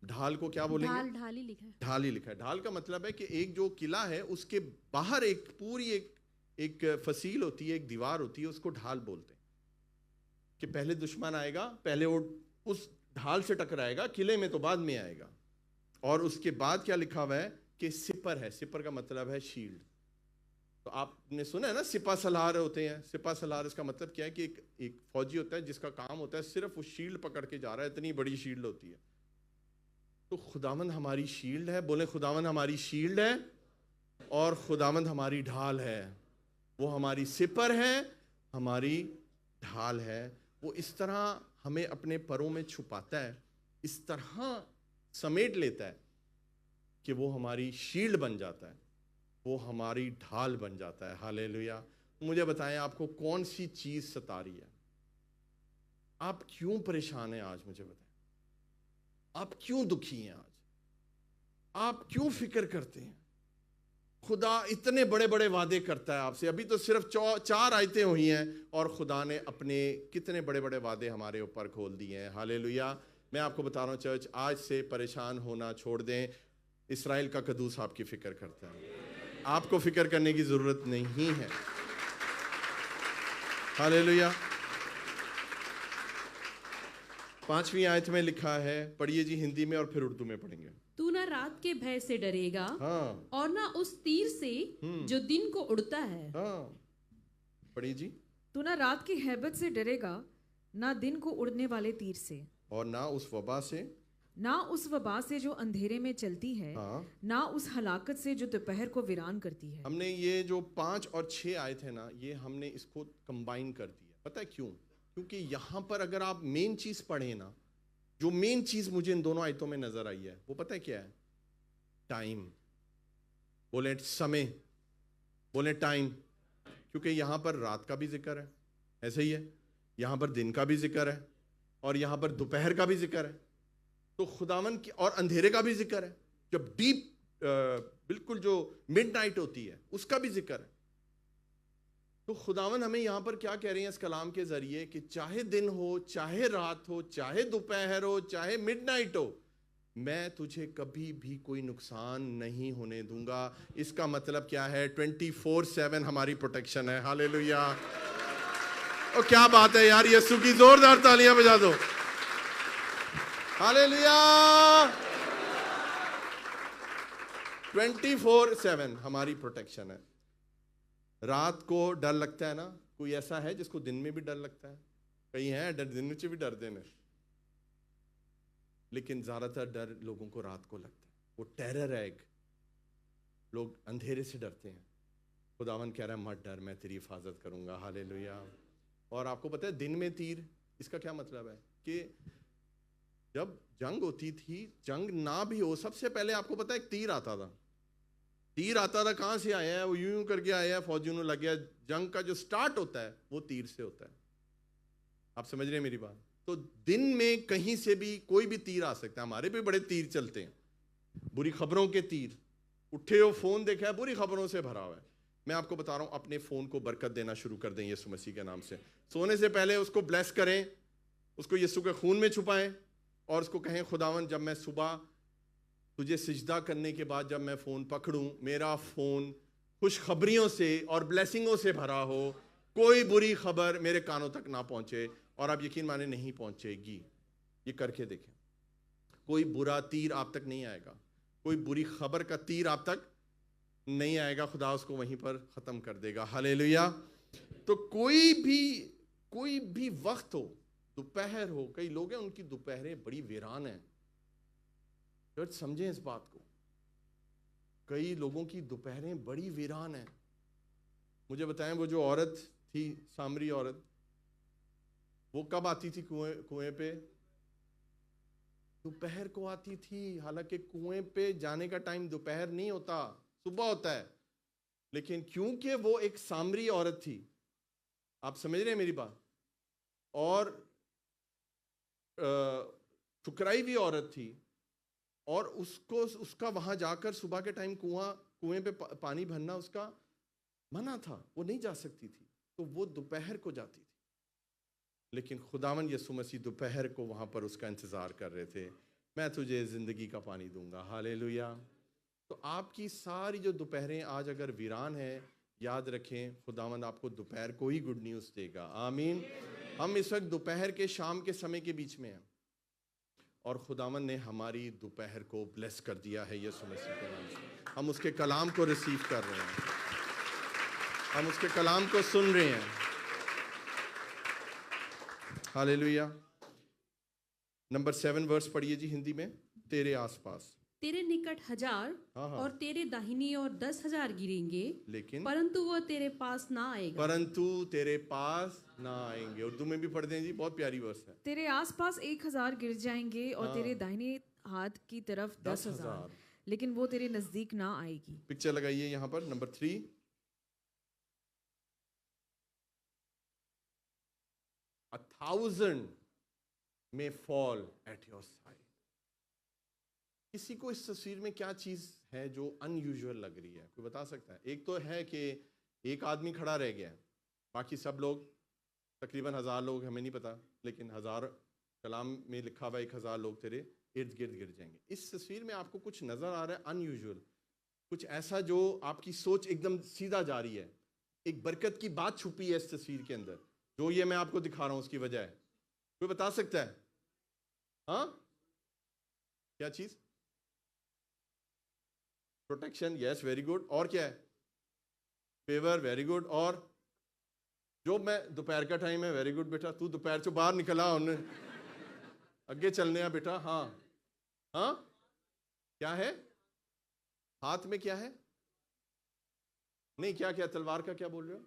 ढाल को क्या बोलेंगे? ढाल ही लिखा है। ढाल ही लिखा है। ढाल का मतलब है कि एक जो किला है उसके बाहर एक पूरी एक फसील होती है, एक दीवार होती है, उसको ढाल बोलते हैं। कि पहले दुश्मन आएगा, पहले वो उस ढाल से टकराएगा, किले में तो बाद में आएगा। और उसके बाद क्या लिखा हुआ है कि सिपर है। सिपर का मतलब है शील्ड। तो आपने सुना है ना, सिपा सलार होते हैं। सिपा सलार इसका मतलब क्या है कि एक फौजी होता है जिसका काम होता है सिर्फ वो शील्ड पकड़ के जा रहा है, इतनी बड़ी शील्ड होती है। तो खुदावंद हमारी शील्ड है। बोले खुदावंद हमारी शील्ड है, और खुदावंद हमारी ढाल है। वो हमारी सिपर है, हमारी ढाल है। वो इस तरह हमें अपने परों में छुपाता है, इस तरह समेट लेता है कि वो हमारी शील्ड बन जाता है, वो हमारी ढाल बन जाता है। हालेलुया। मुझे बताएं, आपको कौन सी चीज सता रही है? आप क्यों परेशान हैं आज? मुझे बताएं, आप क्यों दुखी हैं आज? आप क्यों फिक्र करते हैं? खुदा इतने बड़े बड़े वादे करता है आपसे। अभी तो सिर्फ 4 आयतें हुई हैं और खुदा ने अपने कितने बड़े बड़े वादे हमारे ऊपर खोल दिए हैं। हालेलुया। मैं आपको बता रहा हूँ चर्च, आज से परेशान होना छोड़ दें। इस्राएल का कदूस आपकी फिक्र करता है, आपको फिक्र करने की जरूरत नहीं है। हालेलुया। 5वीं आयत में लिखा है, पढ़िए जी हिंदी में और फिर उर्दू में पढ़ेंगे। तू ना रात के भय से डरेगा, हाँ, और ना उस तीर से जो दिन को उड़ता है। हाँ, पढ़िए जी। तू ना रात की हैबत से डरेगा, ना दिन को उड़ने वाले तीर से, और ना उस वबा से ना उस वबा से जो अंधेरे में चलती है, हाँ, ना उस हलाकत से जो दोपहर को वीरान करती है। हमने ये जो 5 और 6 आए थे ना, ये हमने इसको कंबाइन कर दिया। पता है क्यों? क्योंकि यहाँ पर अगर आप मेन चीज पढ़े ना, जो मेन चीज मुझे इन दोनों आयतों में नजर आई है, वो पता है क्या है? टाइम। बोले समय, बोले टाइम। क्योंकि यहाँ पर रात का भी जिक्र है, ऐसे ही है, यहाँ पर दिन का भी जिक्र है, और यहाँ पर दोपहर का भी जिक्र है, तो खुदावन की, और अंधेरे का भी जिक्र है, जब डीप बिल्कुल जो मिडनाइट होती है उसका भी जिक्र है। तो खुदावन हमें यहाँ पर क्या कह रहे हैं इस कलाम के जरिए कि चाहे दिन हो, चाहे रात हो, चाहे दोपहर हो, चाहे मिडनाइट हो, मैं तुझे कभी भी कोई नुकसान नहीं होने दूंगा। इसका मतलब क्या है? 24/7 हमारी प्रोटेक्शन है। हालेलुया। और क्या बात है यार, यीशु की जोरदार तालियां बजा दो। हालेलुया। 24/7 हमारी प्रोटेक्शन है। रात को डर लगता है ना? कोई ऐसा है जिसको दिन में भी डर लगता है? कई हैं डर दिन में भी डर देने, लेकिन ज्यादातर डर लोगों को रात को लगता है। वो टेरर है एक, लोग अंधेरे से डरते हैं। खुदावन कह रहा है मत डर, मैं तेरी हिफाजत करूंगा। हालेलुया। और आपको पता है दिन में तीर, इसका क्या मतलब है? कि जब जंग होती थी, जंग ना भी हो, सबसे पहले आपको पता है एक तीर आता था। तीर आता था, कहां से आया है? वो यूं करके आया है, फौजियों लग गया। जंग का जो स्टार्ट होता है वो तीर से होता है। आप समझ रहे हैं मेरी बात? तो दिन में कहीं से भी कोई भी तीर आ सकता है। हमारे पे बड़े तीर चलते हैं, बुरी खबरों के तीर। उठे हो फोन देखा है, बुरी खबरों से भरा हुआ है। मैं आपको बता रहा हूं, अपने फोन को बरकत देना शुरू कर दें यीशु मसीह के नाम से। सोने से पहले उसको ब्लेस करें, उसको यीशु के खून में छुपाएं, और उसको कहें खुदावन जब मैं सुबह तुझे सिजदा करने के बाद जब मैं फ़ोन पकड़ूं, मेरा फ़ोन खुशखबरियों से और ब्लेसिंगों से भरा हो, कोई बुरी खबर मेरे कानों तक ना पहुंचे। और आप यकीन माने नहीं पहुंचेगी। ये करके देखें, कोई बुरा तीर आप तक नहीं आएगा, कोई बुरी खबर का तीर आप तक नहीं आएगा। खुदा उसको वहीं पर ख़त्म कर देगा। हालेलुया। तो कोई भी वक्त हो, दोपहर हो, कई लोग हैं उनकी दोपहरें बड़ी वीरान हैं। चर्च समझें इस बात को, कई लोगों की दोपहरें बड़ी वीरान हैं। मुझे बताएं, वो जो औरत थी, सामरी औरत, वो कब आती थी कुएं पे? दोपहर को आती थी। हालांकि कुएं पे जाने का टाइम दोपहर नहीं होता, सुबह होता है, लेकिन क्योंकि वो एक सामरी औरत थी, आप समझ रहे हैं मेरी बात, और ठुकराई हुई औरत थी, और उसका वहां जाकर सुबह के टाइम कुएं पे पानी भरना उसका मना था, वो नहीं जा सकती थी, तो वो दोपहर को जाती थी। लेकिन खुदावन यीशु मसीह दोपहर को वहां पर उसका इंतजार कर रहे थे। मैं तुझे जिंदगी का पानी दूंगा। हालेलुया। तो आपकी सारी जो दोपहरें आज अगर वीरान है, याद रखें खुदावन आपको दोपहर को ही गुड न्यूज़ देगा। आमीन। हम इस वक्त दोपहर के शाम के समय के बीच में हैं, और खुदावन ने हमारी दोपहर को ब्लेस कर दिया है यीशु मसीह के नाम से। हम उसके कलाम को रिसीव कर रहे हैं, हम उसके कलाम को सुन रहे हैं। हालेलुया। नंबर 7 वर्स पढ़िए जी हिंदी में। तेरे आसपास, तेरे निकट 1000 और तेरे दाहिनी ओर 10,000 गिरेंगे, लेकिन परंतु वह तेरे पास ना आएगा। परंतु तेरे पास ना आएंगे। उर्दू में भी पढ़ दें जी, बहुत प्यारी वर्स है। तेरे आसपास 1,000 गिर जाएंगे और तेरे दाहिने हाथ की तरफ 10,000, लेकिन वो तेरे नजदीक ना आएगी। पिक्चर लगाइए यहाँ पर number 3। 1,000 may fall at your side। किसी को इस तस्वीर में क्या चीज है जो अनयूजुअल लग रही है? कोई बता सकता है? एक तो है कि एक आदमी खड़ा रह गया है, बाकी सब लोग, तकरीबन 1000 लोग, हमें नहीं पता, लेकिन 1000 कलाम में लिखा हुआ 1000 लोग तेरे इर्द गिर्द गिर जाएंगे। इस तस्वीर में आपको कुछ नजर आ रहा है अनयूजुअल, कुछ ऐसा जो आपकी सोच एकदम सीधा जा रही है। एक बरकत की बात छुपी है इस तस्वीर के अंदर, जो ये मैं आपको दिखा रहा हूं उसकी वजह है। कोई बता सकता है? हाँ, क्या चीज? Protection, yes, very good. और क्या है? Favour, very good. और जो मैं दोपहर का टाइम है, वेरी गुड बेटा, तू दोपहर से बाहर निकला, उन्हें अगे चलने हैं बेटा। हाँ, हाँ, क्या है हाथ में? क्या है? नहीं, क्या क्या तलवार का क्या बोल रहे हो?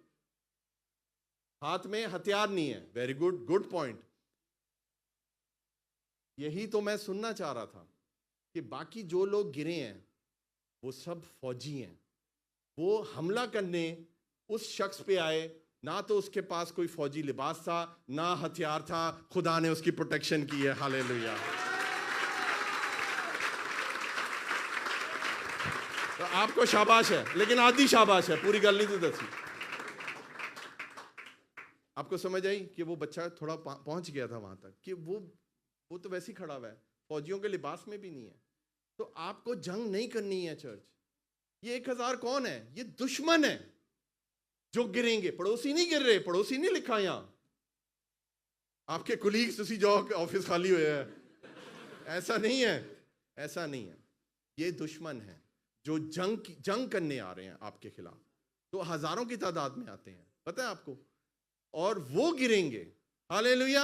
हाथ में हथियार नहीं है। Very good, good point. यही तो मैं सुनना चाह रहा था कि बाकी जो लोग गिरे हैं वो सब फौजी हैं। वो हमला करने उस शख्स पे आए, ना तो उसके पास कोई फौजी लिबास था, ना हथियार था। खुदा ने उसकी प्रोटेक्शन की है। हालेलुया। तो आपको शाबाश है, लेकिन आधी शाबाश है, पूरी गल नहीं थी दसी। आपको समझ आई कि वो बच्चा थोड़ा पहुंच गया था वहां तक कि वो तो वैसे ही खड़ा हुआ है, फौजियों के लिबास में भी नहीं है। तो आपको जंग नहीं करनी है चर्च। ये 1000 कौन है? ये दुश्मन है जो गिरेंगे। पड़ोसी नहीं गिर रहे, पड़ोसी नहीं लिखा यहां। आपके कुलीग्स तुसी जो ऑफिस खाली हुए है, ऐसा नहीं है, ऐसा नहीं है। ये दुश्मन है जो जंग करने आ रहे हैं आपके खिलाफ। तो हजारों की तादाद में आते हैं, पता है आपको, और वो गिरेंगे। हालेलुया।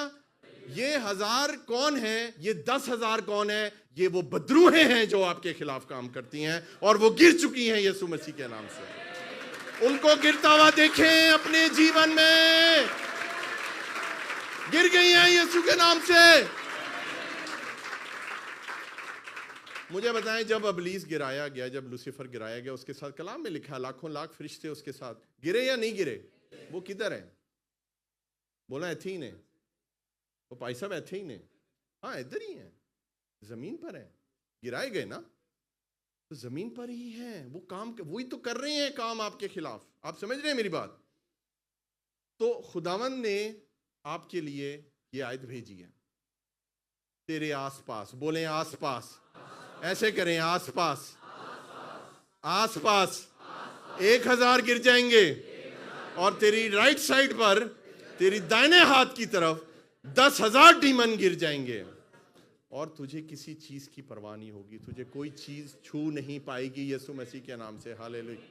ये 1000 कौन है? ये 10,000 कौन है? ये वो बदरूहें हैं जो आपके खिलाफ काम करती हैं, और वो गिर चुकी हैं यीशु मसीह के नाम से। उनको गिरता हुआ देखें अपने जीवन में, गिर गई हैं यीशु के नाम से। मुझे बताएं, जब इब्लीस गिराया गया, जब लूसीफर गिराया गया, उसके साथ कलाम में लिखा है लाखों लाख फरिश्ते उसके साथ गिरे या नहीं गिरे? वो किधर है? बोला एथीन है। वो भाई साहब एथीन है। हाँ, इधर ही है, जमीन पर है। गिराए गए ना, तो जमीन पर ही है। वो काम वही तो कर रहे हैं काम आपके खिलाफ। आप समझ रहे हैं मेरी बात? तो खुदावन ने आपके लिए ये आयत भेजी है, तेरे आसपास। बोले आसपास, ऐसे करें, आसपास, आसपास 1000 गिर जाएंगे, और तेरी राइट साइड पर, तेरी दाहिने हाथ की तरफ 10,000 डीमन गिर जाएंगे, और तुझे किसी चीज की परवाह नहीं होगी। तुझे कोई चीज छू नहीं पाएगी यीशु मसीह के नाम से। हालेलुया।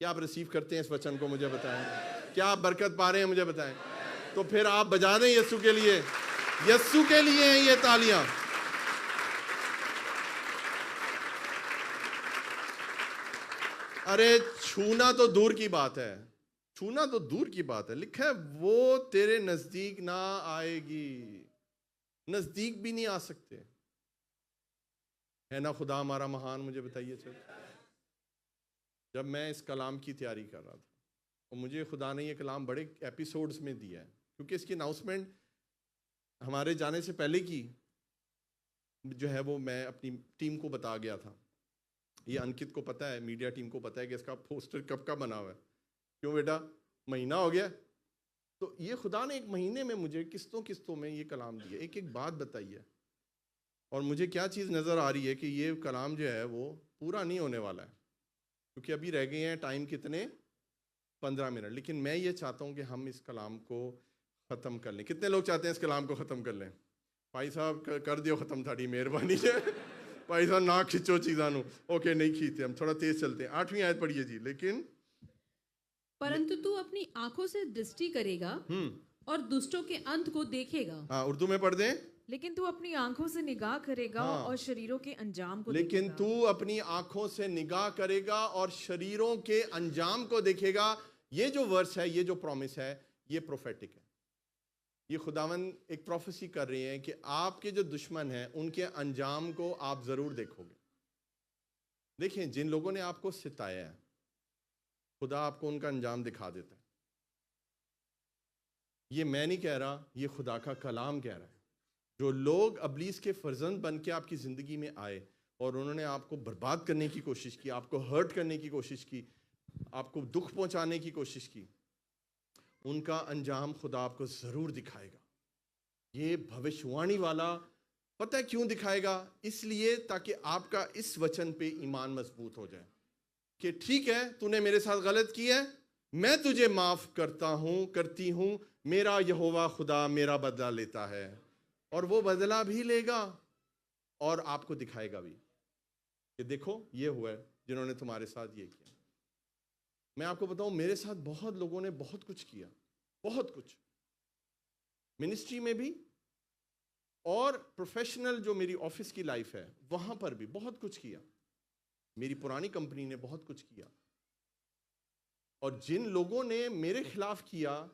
क्या आप रिसीव करते हैं इस वचन को? मुझे बताएं। क्या आप बरकत पा रहे हैं? मुझे बताएं। तो फिर आप बजा दें यीशु के लिए। यीशु के लिए हैं ये तालियां। अरे छूना तो दूर की बात है, छूना तो दूर की बात है। लिखा है वो तेरे नजदीक ना आएगी, नजदीक भी नहीं आ सकते। है ना खुदा हमारा महान? मुझे बताइए सर। जब मैं इस कलाम की तैयारी कर रहा था, और मुझे खुदा ने ये कलाम बड़े एपिसोड्स में दिया है, क्योंकि इसकी अनाउंसमेंट हमारे जाने से पहले की जो है वो मैं अपनी टीम को बता गया था। ये अंकित को पता है, मीडिया टीम को पता है कि इसका पोस्टर कब का बना हुआ है। क्यों बेटा, महीना हो गया। तो ये खुदा ने 1 महीने में मुझे किस्तों किस्तों में ये कलाम दिया, एक एक बात बताई है। और मुझे क्या चीज़ नज़र आ रही है कि ये कलाम जो है वो पूरा नहीं होने वाला है, क्योंकि अभी रह गए हैं टाइम कितने, 15 मिनट। लेकिन मैं ये चाहता हूँ कि हम इस कलाम को ख़त्म कर लें। कितने लोग चाहते हैं इस कलाम को ख़त्म कर लें? भाई साहब कर दियो ख़त्म, थाड़ी मेहरबानी है। भाई साहब ना खिंचो चीज़ां नू। ओके, नहीं खींचते, हम थोड़ा तेज चलते हैं। 8वीं आयत पढ़िए जी। लेकिन परंतु तू अपनी आंखों से दृष्टि करेगा और दुष्टों के अंत को देखेगा। हाँ, उर्दू में पढ़ दें। लेकिन तू अपनी आंखों से निगाह करेगा और शरीरों के अंजाम को लेकिन देखेगा। तू अपनी आंखों से निगाह करेगा और शरीरों के अंजाम को देखेगा। ये जो वर्स है, ये जो प्रॉमिस है, ये प्रोफेटिक है। ये खुदावन एक प्रोफेसी कर रहे हैं कि आपके जो दुश्मन हैं उनके अंजाम को आप जरूर देखोगे। देखें, जिन लोगों ने आपको सिताया है, खुदा आपको उनका अंजाम दिखा देता है। ये मैं नहीं कह रहा, ये खुदा का कलाम कह रहा है। जो लोग इब्लीस के फर्जंद बन के आपकी ज़िंदगी में आए और उन्होंने आपको बर्बाद करने की कोशिश की, आपको हर्ट करने की कोशिश की, आपको दुख पहुंचाने की कोशिश की, उनका अंजाम खुदा आपको ज़रूर दिखाएगा। ये भविष्यवाणी वाला पता है क्यों दिखाएगा? इसलिए ताकि आपका इस वचन पे ईमान मजबूत हो जाए कि ठीक है, तूने मेरे साथ गलत किया है, मैं तुझे माफ़ करता हूँ, करती हूँ। मेरा यहोवा खुदा मेरा बदला लेता है, और वो बदला भी लेगा और आपको दिखाएगा भी कि देखो ये हुआ है जिन्होंने तुम्हारे साथ ये किया। मैं आपको बताऊं, मेरे साथ बहुत लोगों ने बहुत कुछ किया, बहुत कुछ, मिनिस्ट्री में भी और प्रोफेशनल जो मेरी ऑफिस की लाइफ है वहां पर भी बहुत कुछ किया। मेरी पुरानी कंपनी ने बहुत कुछ किया, और जिन लोगों ने मेरे खिलाफ किया,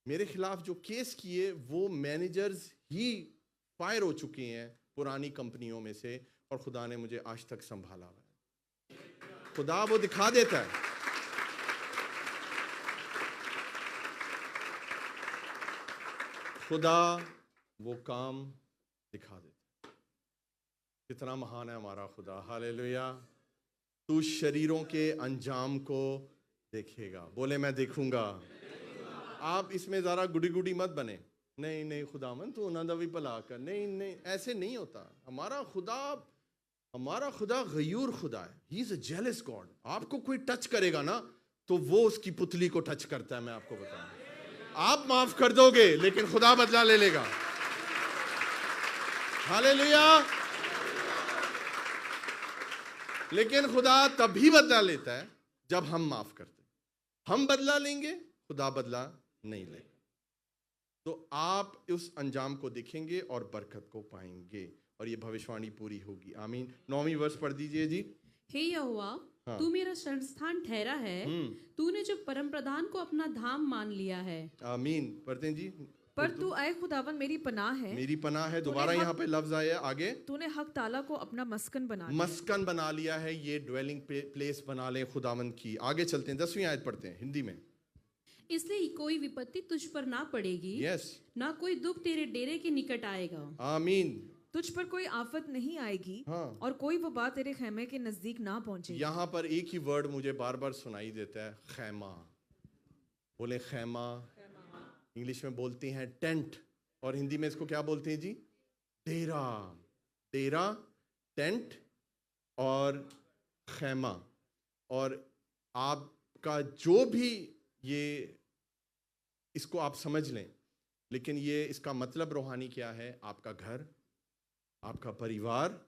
मेरे खिलाफ जो केस किए, वो मैनेजर्स ही फायर हो चुके हैं पुरानी कंपनियों में से, और खुदा ने मुझे आज तक संभाला हुआ है। खुदा वो दिखा देता है। खुदा वो काम दिखा देता है। कितना महान है हमारा खुदा, हालेलुया। तू शरीरों के अंजाम को देखेगा। बोले मैं देखूंगा। आप इसमें जरा गुडी गुडी मत बने, नहीं नहीं खुदावन तू उन्होंने भी भला कर, नहीं नहीं, ऐसे नहीं होता। हमारा खुदा गयूर खुदा है। He is a jealous God. आपको कोई टच करेगा ना तो वो उसकी पुतली को टच करता है। मैं आपको बताऊं, आप माफ कर दोगे लेकिन खुदा बदला ले लेगा। हालेलुया। लेकिन खुदा तभी बदला लेता है जब हम माफ करते हैं। हम बदला लेंगे, खुदा बदला नहीं लेगा। तो आप उस अंजाम को देखेंगे और बरकत को पाएंगे, और ये भविष्यवाणी पूरी होगी। आमीन। 9वीं वर्ष पढ़ दीजिए जी। हे यहोवा, हाँ। तू मेरा शरणस्थान ठहरा है। तूने जो परम प्रधान को अपना धाम मान लिया है। आमीन। पढ़ते हैं जी। पर तू आए खुदावन मेरी पनाह है। मेरी पनाह है। दोबारा यहाँ पे लफ्ज आया आगे। तूने हक ताला को अपना मस्कन बना लिया। मस्कन बना लिया है। ये ड्वेलिंग प्लेस बना ले खुदावन की। आगे चलते हैं, 10वीं आयत पढ़ते हैं हिंदी में। इसलिए कोई विपत्ति तुझ पर ना पड़ेगी। यस। ना कोई दुख तेरे डेरे के निकट आएगा। आमीन। तुझ पर कोई आफत नहीं आएगी। हाँ। और कोई वबा तेरे खैमे के नजदीक ना पहुंचेगी। यहाँ पर एक ही वर्ड मुझे बार बार सुनाई देता है, खैमा। बोले खैमा। इंग्लिश में बोलते हैं टेंट, और हिंदी में इसको क्या बोलते हैं जी? डेरा। डेरा, टेंट और खैमा। और आपका जो भी ये, इसको आप समझ लें, लेकिन ये इसका मतलब रूहानी क्या है? आपका घर, आपका परिवार,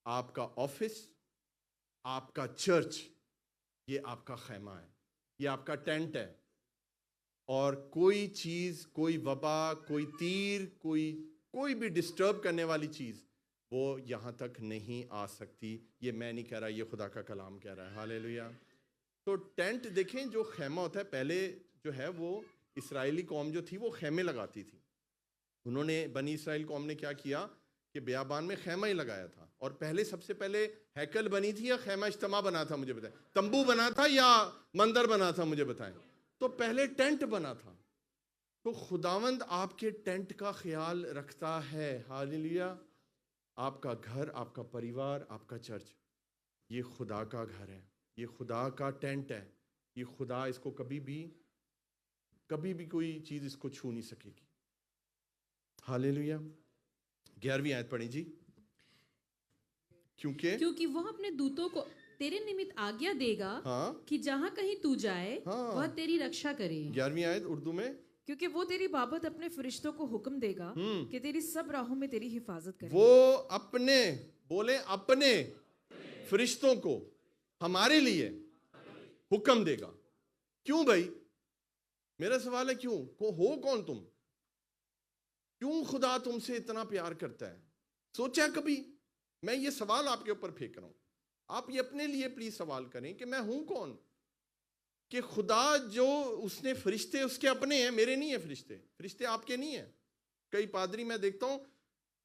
आपका ऑफिस, आपका चर्च, ये आपका खैमा है, ये आपका टेंट है। और कोई चीज़, कोई वबा, कोई तीर, कोई भी डिस्टर्ब करने वाली चीज़ वो यहाँ तक नहीं आ सकती। ये मैं नहीं कह रहा, ये खुदा का कलाम कह रहा है। हालेलुया। तो टेंट देखें, जो खैमा होता है, पहले जो है वो इस्राएली कौम जो थी वो खैमे लगाती थी। उन्होंने, बनी इस्राएल कौम ने क्या किया कि बियाबान में खैमा ही लगाया था। और पहले, सबसे पहले हैकल बनी थी या खैमा इज्तिमा बना था? मुझे बताएं। तंबू बना था या मंदिर बना था? मुझे बताएं। तो पहले टेंट बना था। तो खुदावंद आपके टेंट का ख्याल रखता है। हालेलुया। आपका घर, आपका परिवार, आपका चर्च, ये खुदा का घर है, ये खुदा का टेंट है। ये खुदा, इसको कभी भी कोई चीज इसको छू नहीं सकेगी। हालेलुया। 11वीं आयत पढ़ी जी। क्योंकि वह अपने दूतों को तेरे निमित्त आज्ञा देगा। हाँ। कि जहां कहीं तू जाए, हाँ। वह तेरी रक्षा करे। 11वीं आयत उर्दू में। क्योंकि वो तेरी बाबत अपने फरिश्तों को हुक्म देगा कि तेरी सब राहों में तेरी हिफाजत करे। वो अपने, बोले अपने फरिश्तों को हमारे लिए हुक्म देगा। क्यों भाई? मेरा सवाल है, क्यों? हो कौन तुम? क्यों खुदा तुमसे इतना प्यार करता है? सोचा कभी? मैं ये सवाल आपके ऊपर फेंक रहा हूं, आप ये अपने लिए प्लीज सवाल करें कि मैं हूं कौन? कि खुदा जो उसने फरिश्ते उसके अपने हैं, मेरे नहीं है फरिश्ते। फरिश्ते आपके नहीं है। कई पादरी मैं देखता हूं,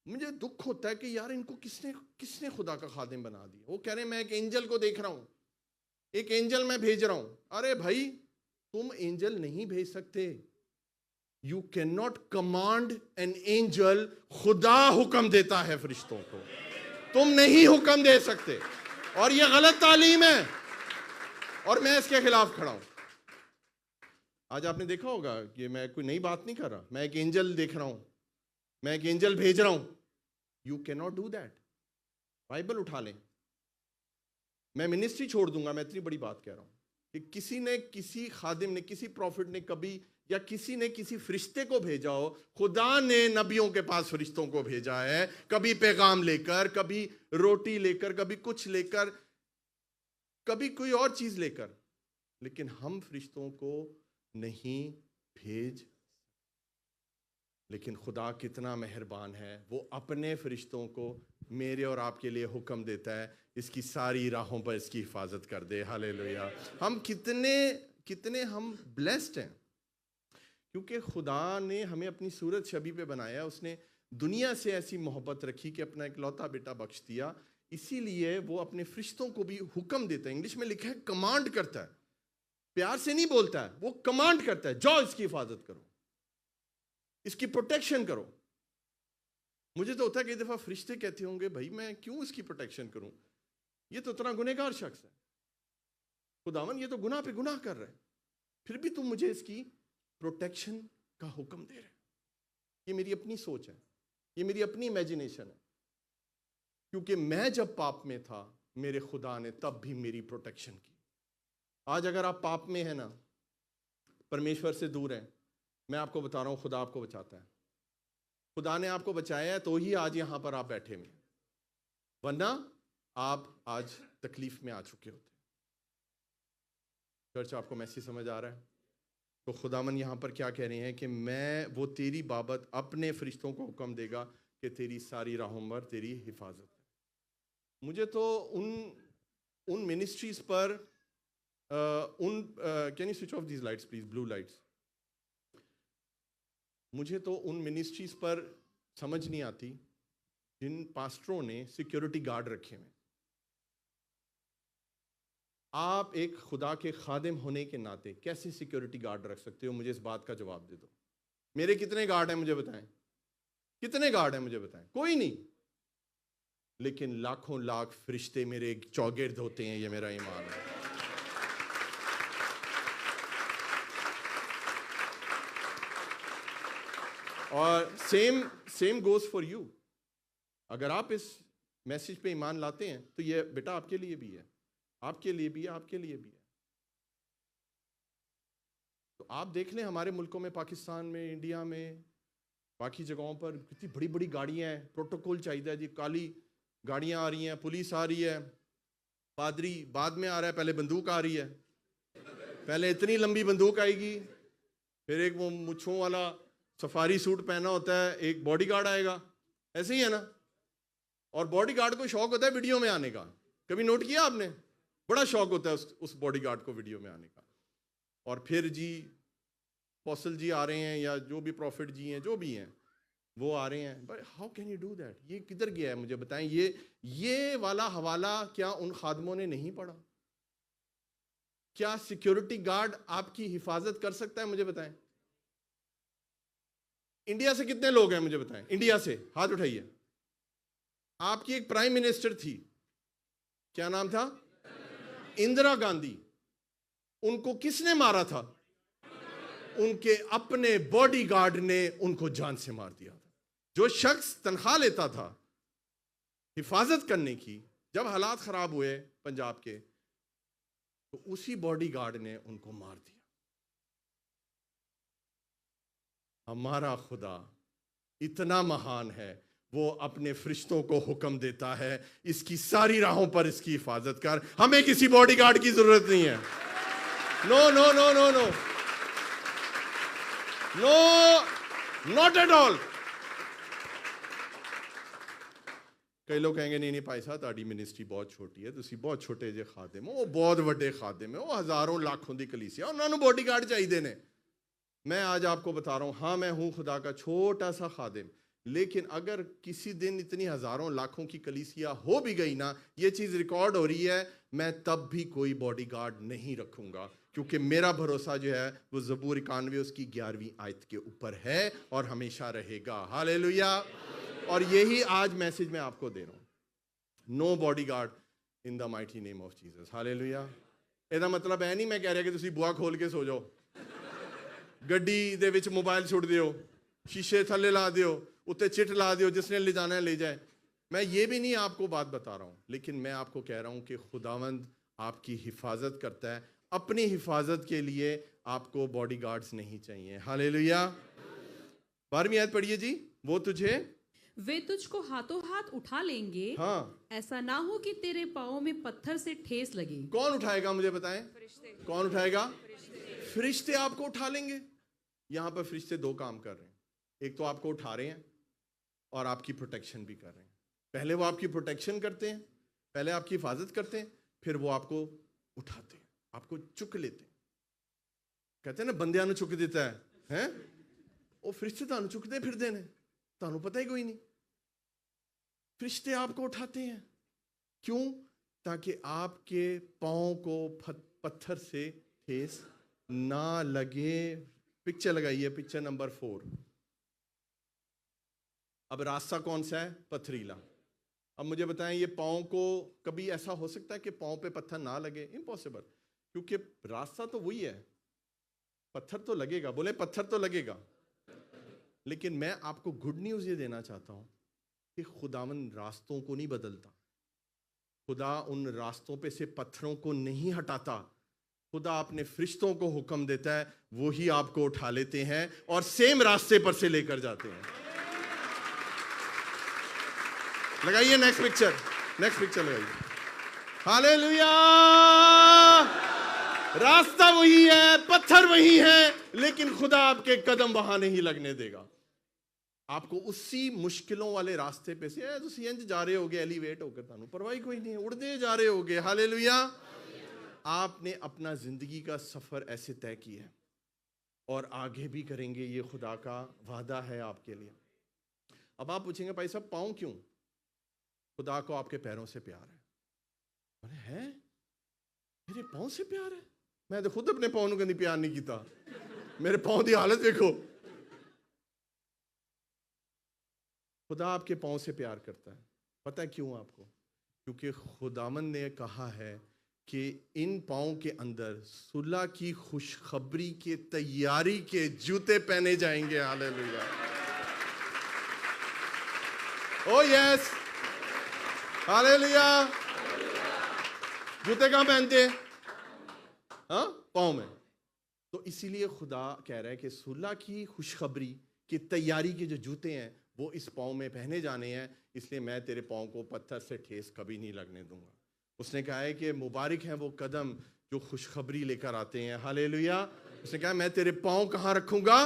मुझे दुख होता है कि यार इनको किसने खुदा का खादिम बना दिया। वो कह रहे हैं मैं एक एंजल को देख रहा हूं, एक एंजल मैं भेज रहा हूं। अरे भाई, तुम एंजल नहीं भेज सकते। You can not command an angel. खुदा हुक्म देता है फरिश्तों को, तुम नहीं हुक्म दे सकते। और ये गलत तालीम है, और मैं इसके खिलाफ खड़ा हूं। आज आपने देखा होगा कि मैं कोई नई बात नहीं कर रहा। मैं एक एंजल देख रहा हूं, मैं एक एंजल भेज रहा हूं। You can not do that. Bible उठा लें, मैं मिनिस्ट्री छोड़ दूंगा। मैं इतनी बड़ी बात कह रहा हूं कि किसी ने, किसी खादिम ने, किसी प्रॉफिट ने कभी, या किसी ने किसी फरिश्ते को भेजा हो। खुदा ने नबियों के पास फरिश्तों को भेजा है, कभी पैगाम लेकर, कभी रोटी लेकर, कभी कुछ लेकर, कभी कोई और चीज लेकर। लेकिन हम फरिश्तों को नहीं भेज। लेकिन खुदा कितना मेहरबान है, वो अपने फरिश्तों को मेरे और आपके लिए हुक्म देता है, इसकी सारी राहों पर इसकी हिफाजत कर दे। हालेलुया। हम कितने हम ब्लेस्ड हैं, क्योंकि खुदा ने हमें अपनी सूरत छवि पे बनाया। उसने दुनिया से ऐसी मोहब्बत रखी कि अपना इकलौता बेटा बख्श दिया, इसीलिए वो अपने फरिश्तों को भी हुक्म देता है। इंग्लिश में लिखा है कमांड करता है, प्यार से नहीं बोलता है, वो कमांड करता है, जाओ इसकी हिफाजत करो, इसकी प्रोटेक्शन करो। मुझे तो होता है कई दफा फरिश्ते कहते होंगे, भाई मैं क्यों इसकी प्रोटेक्शन करूं, ये तो इतना गुनहगार शख्स है, खुदावन ये तो गुनाह पे गुनाह कर रहा है, फिर भी तुम मुझे इसकी प्रोटेक्शन का हुक्म दे रहे हैं। ये मेरी अपनी सोच है, ये मेरी अपनी इमेजिनेशन है, क्योंकि मैं जब पाप में था मेरे खुदा ने तब भी मेरी प्रोटेक्शन की। आज अगर आप पाप में हैं ना, परमेश्वर से दूर हैं, मैं आपको बता रहा हूं खुदा आपको बचाता है। खुदा ने आपको बचाया है तो ही आज यहां पर आप बैठे हुए, वरना आप आज तकलीफ में आ चुके होते। चर्च आपको मैसेज समझ आ रहा है? तो खुदावन यहां पर क्या कह रहे हैं कि वो तेरी बाबत अपने फरिश्तों को हुक्म देगा कि तेरी सारी राहों पर तेरी हिफाजत। मुझे तो उन मिनिस्ट्रीज पर can you switch off these lights please, blue lights. मुझे तो उन मिनिस्ट्रीज पर समझ नहीं आती जिन पास्टरों ने सिक्योरिटी गार्ड रखे हुए। आप एक खुदा के खादिम होने के नाते कैसे सिक्योरिटी गार्ड रख सकते हो? मुझे इस बात का जवाब दे दो। मेरे कितने गार्ड हैं मुझे बताएं, कितने गार्ड हैं मुझे बताएं? कोई नहीं। लेकिन लाखों लाख फरिश्ते मेरे चौगिर्द होते हैं, ये मेरा ईमान है। और सेम गोज फॉर यू। अगर आप इस मैसेज पे ईमान लाते हैं तो ये बेटा आपके लिए भी है, आपके लिए भी है, आपके लिए भी है। तो आप देख लें हमारे मुल्कों में, पाकिस्तान में, इंडिया में, बाकी जगहों पर कितनी बड़ी बड़ी गाड़ियां हैं, प्रोटोकॉल चाहिए जी, काली गाड़ियां आ रही हैं, पुलिस आ रही है, पादरी बाद में आ रहा है, पहले बंदूक आ रही है, पहले इतनी लंबी बंदूक आएगी, फिर एक वो मुच्छों वाला सफारी सूट पहना होता है, एक बॉडीगार्ड आएगा, ऐसे ही है ना। और बॉडीगार्ड को शौक होता है वीडियो में आने का, कभी नोट किया आपने? बड़ा शौक होता है उस बॉडीगार्ड को वीडियो में आने का। और फिर जी अपोस्टल जी आ रहे हैं, या जो भी प्रॉफिट जी हैं, जो भी हैं, वो आ रहे हैं। But how can you do that? ये किधर गया है मुझे बताएं। ये वाला हवाला क्या उन खादमों ने नहीं पढ़ा? क्या सिक्योरिटी गार्ड आपकी हिफाजत कर सकता है? मुझे बताएं। इंडिया से कितने लोग हैं मुझे बताएं? इंडिया से हाथ उठाइए। आपकी एक प्राइम मिनिस्टर थी, क्या नाम था? इंदिरा गांधी। उनको किसने मारा था? उनके अपने बॉडीगार्ड ने उनको जान से मार दिया था। जो शख्स तनख्वाह लेता था हिफाजत करने की, जब हालात खराब हुए पंजाब के, तो उसी बॉडीगार्ड ने उनको मार दिया। हमारा खुदा इतना महान है, वो अपने फरिश्तों को हुक्म देता है, इसकी सारी राहों पर इसकी हिफाजत कर। हमें किसी बॉडीगार्ड की जरूरत नहीं है। No no no no no no, not at all. कई लोग कहेंगे नहीं नहीं भाई साहब, ताड़ी मिनिस्ट्री बहुत छोटी है, तुसी बहुत छोटे जे खादिम हो, वो बहुत वड्डे खादिम है, वो हजारों लाखों दी कलीसिया, उन्होंने बॉडीगार्ड चाहिए ने। मैं आज आपको बता रहा हूं, हाँ मैं हूं खुदा का छोटा सा खादिम, लेकिन अगर किसी दिन इतनी हजारों लाखों की कलीसिया हो भी गई ना, ये चीज रिकॉर्ड हो रही है, मैं तब भी कोई बॉडीगार्ड नहीं रखूंगा, क्योंकि मेरा भरोसा जो है वो ज़बूर 91 उसकी 11वीं आयत के ऊपर है और हमेशा रहेगा। हालेलुया। और यही आज मैसेज मैं आपको दे रहा हूं, no bodyguard in the mighty name of Jesus. Hallelujah. ਇਹਦਾ मतलब है नहीं मैं कह रहा कि ਤੁਸੀਂ बुआ खोल के सो जाओ, ਗੱਡੀ ਦੇ ਵਿੱਚ मोबाइल ਸੁੱਟ ਦਿਓ, शीशे थल्ले ला दियो, उत्ते चिट ला दियो, जिसने ले जाना है ले जाए। मैं ये भी नहीं आपको बात बता रहा हूँ, लेकिन मैं आपको कह रहा हूँ कि खुदावंद आपकी हिफाजत करता है। अपनी हिफाजत के लिए आपको बॉडीगार्ड्स नहीं चाहिए। हालेलुया। 12वीं आयत पढ़िए जी। वो तुझे, वे तुझको हाथों हाथ उठा लेंगे, हाँ, ऐसा ना हो कि तेरे पाँव में पत्थर से ठेस लगे। कौन उठाएगा मुझे बताएं? कौन उठाएगा? फरिश्ते आपको उठा लेंगे। यहां पर फरिश्ते दो काम कर रहे हैं। एक तो आपको उठा रहे हैं और आपकी प्रोटेक्शन भी कर रहे हैं। पहले वो आपकी प्रोटेक्शन करते हैं, पहले आपकी हिफाजत करते हैं, फिर वो आपको उठाते हैं, आपको चुक लेते हैं। कहते हैं ना बंदियां नु चुक देता है वो फरिश्ते तानू चुकते फिरदे ने, तानू पता ही कोई नहीं। फरिश्ते आपको उठाते हैं, क्यों? ताकि आपके पाँव को पत्थर से ठेस ना लगे। पिक्चर लगाइए, पिक्चर नंबर 4। अब रास्ता कौन सा है? पथरीला। अब मुझे बताएं, ये पाँव को कभी ऐसा हो सकता है कि पाँव पे पत्थर ना लगे? इम्पॉसिबल, क्योंकि रास्ता तो वही है। पत्थर तो लगेगा, बोले पत्थर तो लगेगा। लेकिन मैं आपको गुड न्यूज़ ये देना चाहता हूं कि खुदावन रास्तों को नहीं बदलता। खुदा उन रास्तों पे से पत्थरों को नहीं हटाता। खुदा अपने फरिश्तों को हुक्म देता है, वो ही आपको उठा लेते हैं और सेम रास्ते पर से लेकर जाते हैं। लगाइए नेक्स्ट पिक्चर लगाइए। हालेलुया! रास्ता वही है, पत्थर वही है, लेकिन खुदा आपके कदम वहां नहीं लगने देगा। आपको उसी मुश्किलों वाले रास्ते पे से तुसीं इंज जा रहे होगे, एलिवेट होकर, तानू परवाही कोई नहीं है, उड़ते जा रहे होगे। हालेलुया! आपने अपना जिंदगी का सफर ऐसे तय किया है और आगे भी करेंगे, ये खुदा का वादा है आपके लिए। अब आप पूछेंगे भाई साहब पाँव क्यों? खुदा को आपके पैरों से प्यार है। बोले हैं मेरे पाँव से प्यार है? मैं तो खुद अपने पाँव को कभी प्यार नहीं किया। मेरे पाँव की हालत देखो। खुदा आपके पाँव से प्यार करता है। पता है क्यों आपको? क्योंकि खुदावन ने कहा है कि इन पाँव के अंदर सुलह की खुशखबरी के तैयारी के जूते पहने जाएंगे। हालेलुया! ओ यस, हालेलुया! जूते कहाँ पहनते हैं? हाँ, पाँव में। तो इसीलिए खुदा कह रहा है कि सुलह की खुशखबरी की तैयारी के जो जूते हैं वो इस पाँव में पहने जाने हैं, इसलिए मैं तेरे पाँव को पत्थर से ठेस कभी नहीं लगने दूंगा। उसने कहा है कि मुबारक हैं वो कदम जो खुशखबरी लेकर आते हैं। हालेलुया! उसने कहा मैं तेरे पाँव कहाँ रखूंगा?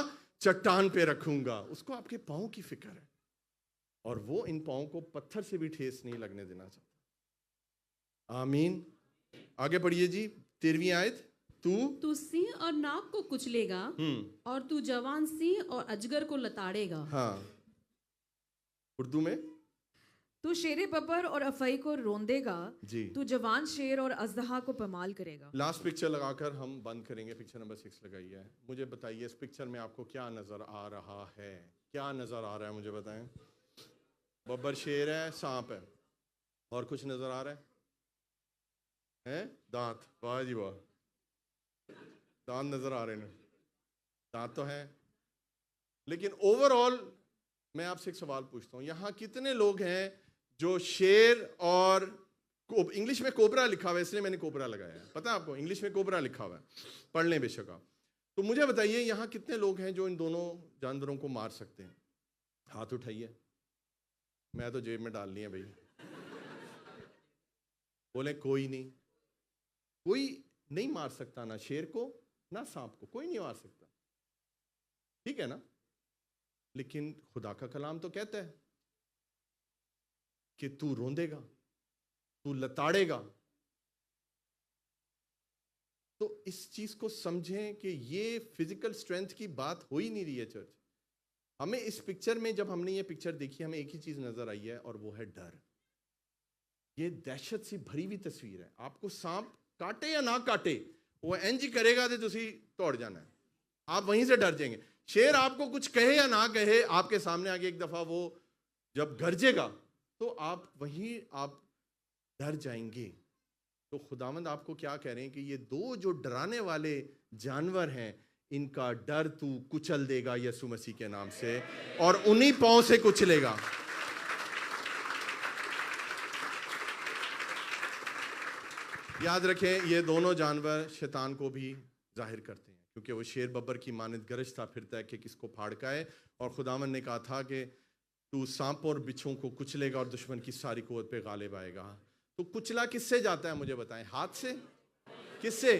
चट्टान पे रखूंगा। उसको आपके पाँव की फिक्र है और वो इन पाँव को पत्थर से भी ठेस नहीं लगने देना चाहता। आमीन। आगे पढ़िए जी, 13वीं आयत। तू सिंह और नाग को कुचलेगा और तू जवान सिंह और अजगर को लताड़ेगा। हाँ, उर्दू में तू शेरे बब्बर और अफई को रोंदेगा जी। तू जवान शेर और अजदहा को पमाल करेगा। लास्ट पिक्चर लगाकर हम बंद करेंगे। पिक्चर नंबर 6 लगाइए। मुझे बताइए इस पिक्चर में आपको क्या नजर आ रहा है? क्या नजर आ रहा है मुझे बताएं। बब्बर शेर है, सांप है, और कुछ नजर आ रहा है? दांत। वाह जी वाह, दांत नजर आ रहे हैं। दांत तो है, लेकिन ओवरऑल मैं आपसे एक सवाल पूछता हूं, यहां कितने लोग हैं जो शेर और इंग्लिश में कोबरा लिखा हुआ है, इसलिए मैंने कोबरा लगाया है। पता है आपको इंग्लिश में कोबरा लिखा हुआ है, पढ़ लें बेशक आप। तो मुझे बताइए यहां कितने लोग हैं जो इन दोनों जानवरों को मार सकते हैं? हाथ उठाइए। मैं तो जेब में डाल ली है भाई। बोले कोई नहीं। कोई नहीं मार सकता, ना शेर को ना सांप को, कोई नहीं मार सकता। ठीक है ना? लेकिन खुदा का कलाम तो कहता है कि तू रोंदेगा, तू लताड़ेगा। तो इस चीज को समझें कि ये फिजिकल स्ट्रेंथ की बात हो ही नहीं रही है चर्च। हमें इस पिक्चर में, जब हमने ये पिक्चर देखी, हमें एक ही चीज नजर आई है और वो है डर। ये दहशत से भरी हुई तस्वीर है। आपको सांप काटे या ना काटे, वो इंज करेगा तो तुसी तोड़ जाना है, आप वहीं से डर जाएंगे। शेर आपको कुछ कहे या ना कहे, आपके सामने आगे एक दफा वो जब गरजेगा तो आप वहीं आप डर जाएंगे। तो खुदावंद आपको क्या कह रहे हैं कि ये दो जो डराने वाले जानवर हैं, इनका डर तू कुचल देगा यीशु मसीह के नाम से, और उन्हीं पांव से कुचलेगा। याद रखें, ये दोनों जानवर शैतान को भी जाहिर करते हैं, क्योंकि वो शेर बब्बर की मानद गरजता फिरता है कि किसको फाड़ खाए। और खुदावन ने कहा था कि तू सांप और बिच्छों को कुचलेगा और दुश्मन की सारी कुव्वत पे गालिब आएगा। तो कुचला किससे जाता है मुझे बताएं? हाथ से? किससे?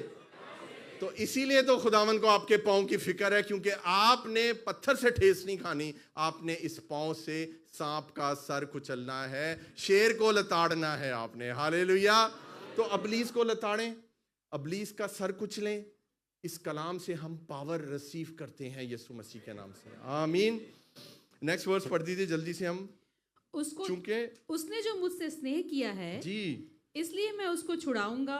तो इसीलिए तो खुदावन को आपके पाँव की फिक्र है, क्योंकि आपने पत्थर से ठेस नहीं खानी, आपने इस पाँव से सांप का सर कुचलना है, शेर को लताड़ना है आपने। हालेलुया। तो अबलीस को लताड़ें, अबलीस का सर कुचलें। इस कलाम से हम पावर रिसीव करते हैं यीशु मसीह के नाम से। आमीन। नेक्स्ट वर्स पढ़ दीजिए जल्दी से हम। उसको चूंकि उसने जो मुझसे स्नेह किया है जी, इसलिए मैं उसको छुड़ाऊंगा,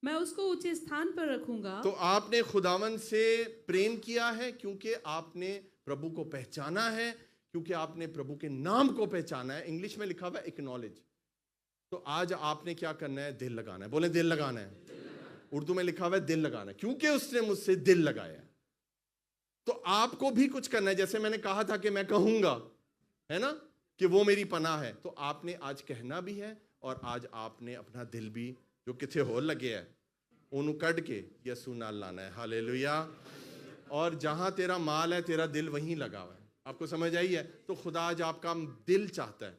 मैं उसको ऊंचे स्थान पर रखूंगा। तो आपने खुदावन से प्रेम किया है, क्योंकि आपने प्रभु को पहचाना है, क्योंकि आपने प्रभु के नाम को पहचाना है। इंग्लिश में लिखा हुआ है एक्नॉलेज। तो आज आपने क्या करना है? दिल लगाना है। बोले दिल लगाना है। उर्दू में लिखा हुआ है दिल लगाना है, क्योंकि उसने मुझसे दिल लगाया। तो आपको भी कुछ करना है। जैसे मैंने कहा था कि मैं कहूंगा, है ना, कि वो मेरी पनाह है, तो आपने आज कहना भी है, और आज आपने अपना दिल भी जो किथे हो लगे है उन्होंने कट के यसू नाल लाना है। हालेलुया। और जहां तेरा माल है तेरा दिल वहीं लगा हुआ है। आपको समझ आई है? तो खुदा आज आपका दिल चाहता है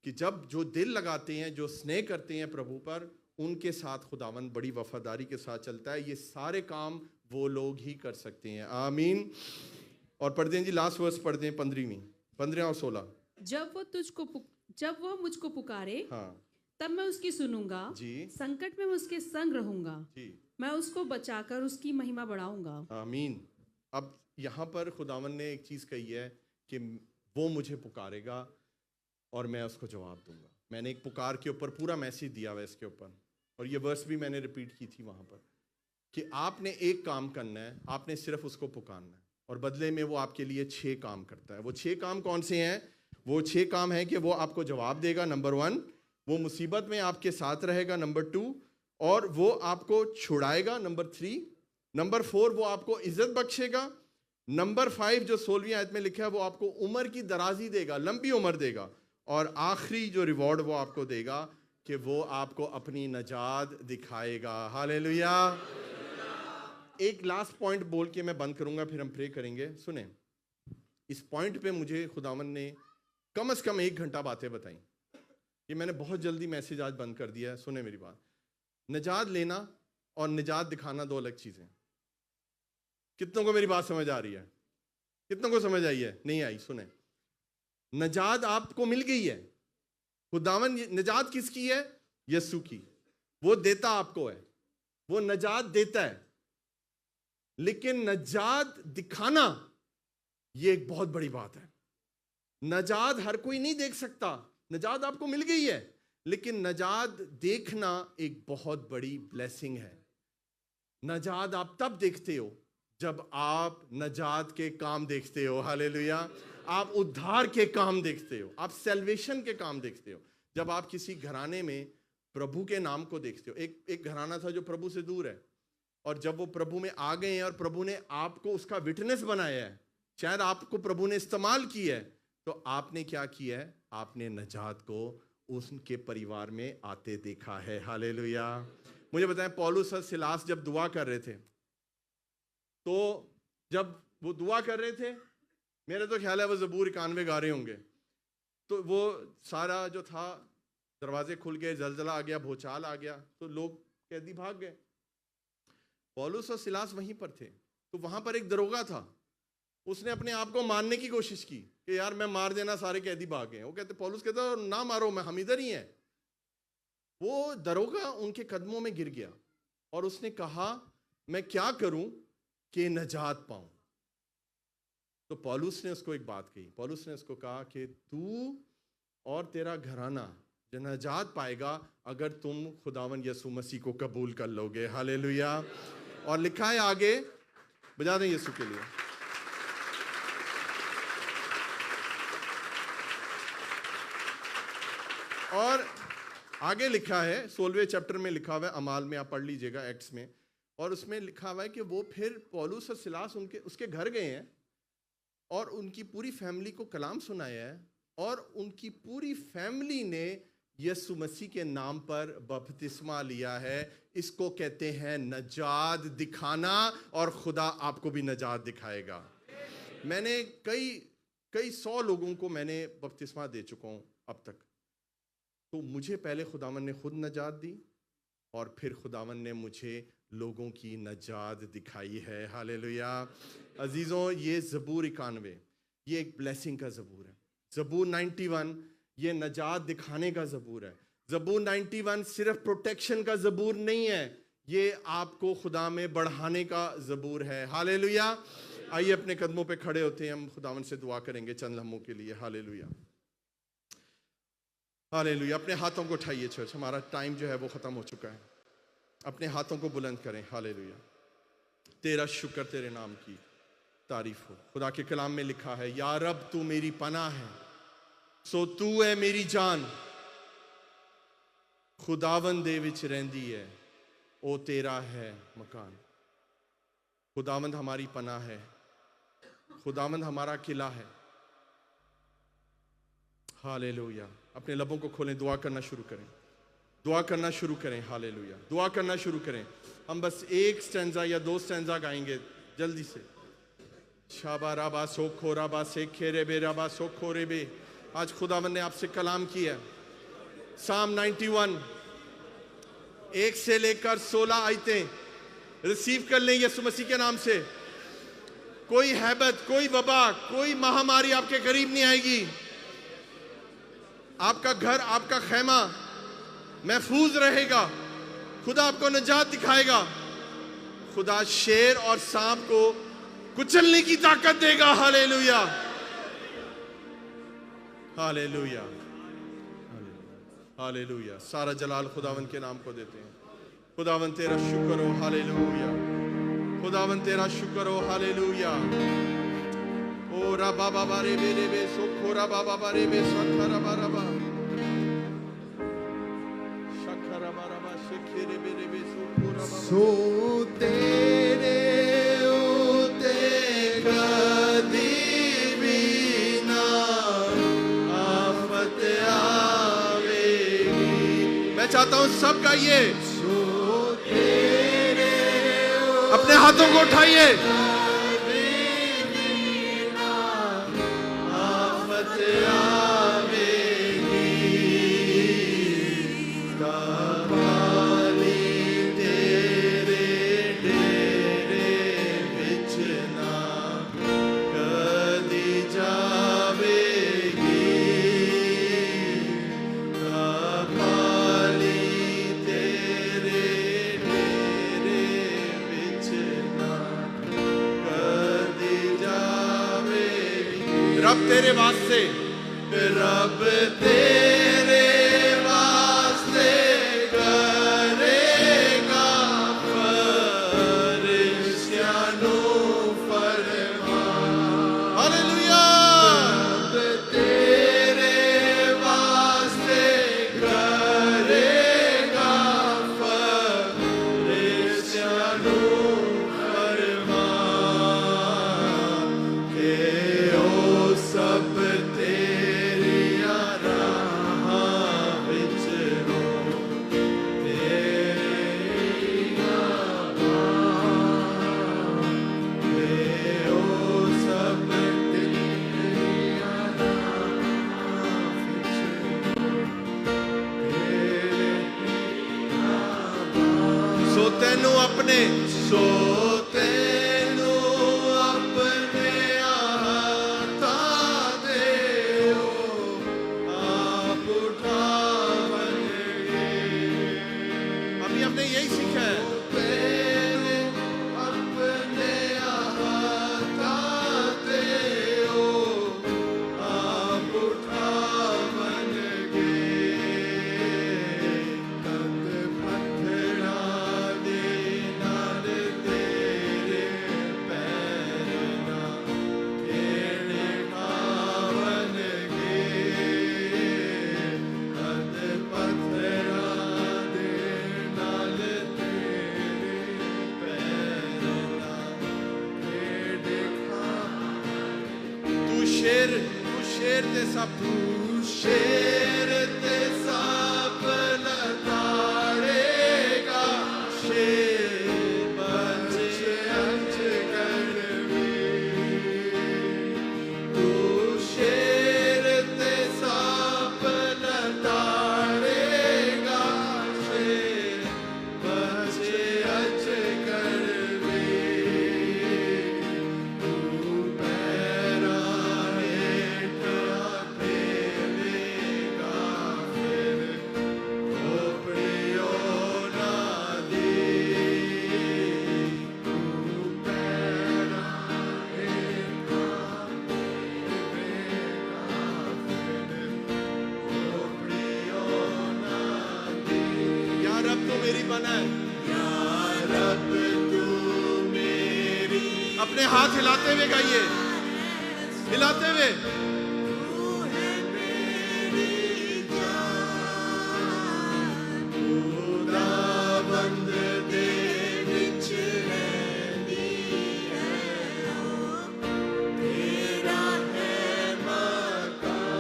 कि जब जो दिल लगाते हैं, जो स्नेह करते हैं प्रभु पर, उनके साथ खुदावन बड़ी वफादारी के साथ चलता है। ये सारे काम वो लोग ही कर सकते हैं। आमीन। और पढ़ दें जी, लास्ट वर्स पढ़ दें, 15 और 16। जब वो मुझको पुकारे, हाँ तब मैं उसकी सुनूंगा जी, संकट में मैं उसके संग रहूंगा जी, मैं उसको बचाकर उसकी महिमा बढ़ाऊंगा। आमीन। अब यहाँ पर खुदावन ने एक चीज़ कही है कि वो मुझे पुकारेगा और मैं उसको जवाब दूंगा। मैंने एक पुकार के ऊपर पूरा मैसेज दिया हुआ है इसके ऊपर, और ये वर्स भी मैंने रिपीट की थी वहाँ पर, कि आपने एक काम करना है, आपने सिर्फ उसको पुकारना है, और बदले में वो आपके लिए 6 काम करता है। वो 6 काम कौन से हैं? वो 6 काम हैं कि वो आपको जवाब देगा, नंबर 1, वो मुसीबत में आपके साथ रहेगा, नंबर 2, और वो आपको छुड़ाएगा, नंबर 3, नंबर 4 वो आपको इज्जत बख्शेगा, नंबर 5 जो 16वीं आयत में लिखा है वो आपको उम्र की दराजी देगा, लंबी उम्र देगा, और आखिरी जो रिवॉर्ड वो आपको देगा कि वो आपको अपनी नजात दिखाएगा। हालेलुया। एक लास्ट पॉइंट बोल के मैं बंद करूंगा, फिर हम प्रे करेंगे। सुने, इस पॉइंट पे मुझे खुदावन ने कम से कम 1 घंटा बातें बताई। ये मैंने बहुत जल्दी मैसेज आज बंद कर दिया है। सुने मेरी बात, निजात लेना और निजात दिखाना 2 अलग चीजें। कितनों को मेरी बात समझ आ रही है? कितनों को समझ आई है? नहीं आई? सुने, निजात आपको मिल गई है। खुदावन, निजात किसकी है? यीशु की। वो देता आपको है, वो निजात देता है, लेकिन निजात दिखाना ये एक बहुत बड़ी बात है। निजात हर कोई नहीं देख सकता। निजात आपको मिल गई है, लेकिन निजात देखना एक बहुत बड़ी ब्लेसिंग है। निजात आप तब देखते हो जब आप निजात के काम देखते हो। हालेलुया। आप उद्धार के काम देखते हो, आप सैल्वेशन के काम देखते हो। जब आप किसी घराने में प्रभु के नाम को देखते हो, एक घराना था जो प्रभु से दूर है, और जब वो प्रभु में आ गए हैं और प्रभु ने आपको उसका विटनेस बनाया है, शायद आपको प्रभु ने इस्तेमाल किया है, तो आपने क्या किया है? आपने निजात को उनके परिवार में आते देखा है। हालेलुया। मुझे बताएं, पौलुस और सिलास जब दुआ कर रहे थे, तो जब वो दुआ कर रहे थे, मेरे तो ख्याल है वो ज़बूर 91 गा रहे होंगे, तो वो सारा जो था, दरवाजे खुल गए, जलजला आ गया, भूचाल आ गया, तो लोग कैदी भाग गए। पौलुस और सिलास वहीं पर थे, तो वहां पर एक दरोगा था, उसने अपने आप को मारने की कोशिश की कि यार मैं मार देना, सारे कैदी भाग गए। वो कहते, पौलुस कहता ना मारो, मैं हम इधर ही हैं। वो दरोगा उनके कदमों में गिर गया और उसने कहा, मैं क्या करूं कि नजात पाऊं? तो पौलुस ने उसको एक बात कही। पौलुस ने उसको कहा कि तू और तेरा घराना जो नजात पाएगा अगर तुम खुदावन यीशु मसीह को कबूल कर लोगे। हालेलुया। और लिखा है आगे, बजा दें यीशु के लिए। और आगे लिखा है, 16वें चैप्टर में लिखा हुआ है, अमाल में आप पढ़ लीजिएगा, एक्ट्स में, और उसमें लिखा हुआ है कि वो फिर पौलुस और सिलास उसके घर गए हैं और उनकी पूरी फैमिली को कलाम सुनाया है, और उनकी पूरी फैमिली ने यीशु मसीह के नाम पर बपतिस्मा लिया है। इसको कहते हैं नजात दिखाना, और खुदा आपको भी नजात दिखाएगा। मैंने कई 100 लोगों को मैंने बपतिस्मा दे चुका हूँ अब तक। तो मुझे पहले खुदावन ने खुद नजात दी, और फिर खुदावन ने मुझे लोगों की नजात दिखाई है। हालेलुया। अजीज़ों, ये ज़बूर 91 ये एक ब्लेसिंग का ज़बूर है। ज़बूर 91 ये नजात दिखाने का ज़बूर है। ज़बूर 91 सिर्फ प्रोटेक्शन का ज़बूर नहीं है, ये आपको खुदा में बढ़ाने का ज़बूर है। हालेलुया। आइए अपने कदमों पे खड़े होते हैं, हम खुदावन से दुआ करेंगे चंद लम्हों के लिए। Hallelujah, hallelujah. अपने हाथों को उठाइए चर्च, हमारा टाइम जो है वो ख़त्म हो चुका है। अपने हाथों को बुलंद करें। हालेलुया। तेरा शुक्र, तेरे नाम की तारीफ हो। खुदा के कलाम में लिखा है, या रब तू मेरी पनाह है, सो तू है मेरी जान, खुदावन दे विच रहंदी है, ओ तेरा है मकान। खुदावंद हमारी पनाह है, खुदावंद हमारा किला है। हालेलुया। अपने लबों को खोलें, दुआ करना शुरू करें, दुआ करना शुरू करें। हालेलुया, दुआ करना शुरू करें। हम बस एक स्टैंजा या दो स्टैंजा गाएंगे जल्दी से। शाबा राबा सोखो राबा सेखे रेबे राबा सोखो रेबे। आज खुदावंद ने आपसे कलाम किया। साम 91 1 से लेकर 16 आयतें रिसीव कर लें यीशु मसीह के नाम से। कोई हैबत, कोई वबा, कोई महामारी आपके करीब नहीं आएगी। आपका घर, आपका खैमा महफूज रहेगा। खुदा आपको नजात दिखाएगा। खुदा शेर और सांप को कुचलने की ताकत देगा। Hallelujah, hallelujah, hallelujah. सारा जलाल खुदावन के नाम को देते हैं। खुदावन तेरा शुक्र हो। हालेलुया, खुदावन तेरा शुक्र हो। हालेलुया। ओ रबा बाबा रे बे रे बे सोखो रबा बाबा रे बे सखरा बारबा शखरा बारबा शेखे रे बे सोखो रबा। सो तेरे उते कदी भी ना आफत आवेगी। मैं चाहता हूं सब गाइए, सो तेरे अपने हाथों को उठाइए। रब तेरे वास्ते, रब तेरे वास्ते करेगा फरिश्तियां नू फरमान। हालेलुया। रब तेरे वास्ते करेगा फरिश्तियां नू फरमान के सब तेरिया राहां विच हो, तेरिया ओ सब तेरिया राहां विच हो, सो तेनू अपने, सो तेनू अपने यही सीखा है। अपने हाथे हो आप उठावन गे, कंद पत्थरा दे नाल तेरे पैरना केड़े खावन गे, कंद पत्थरा तू शेर ते सब, तू शेर ते सब लताड़ेगा, शेर बचे अजगर में। तू शेर ते सब लताड़ेगा, शेर बचे अजगर गाना है। या रब तू मेरी अपने हाथ हिलाते हुए गाइए, हिलाते हुए। तू है मेरी जान, खुदाबंद दे विच रहंदी है, तेरा है मकान।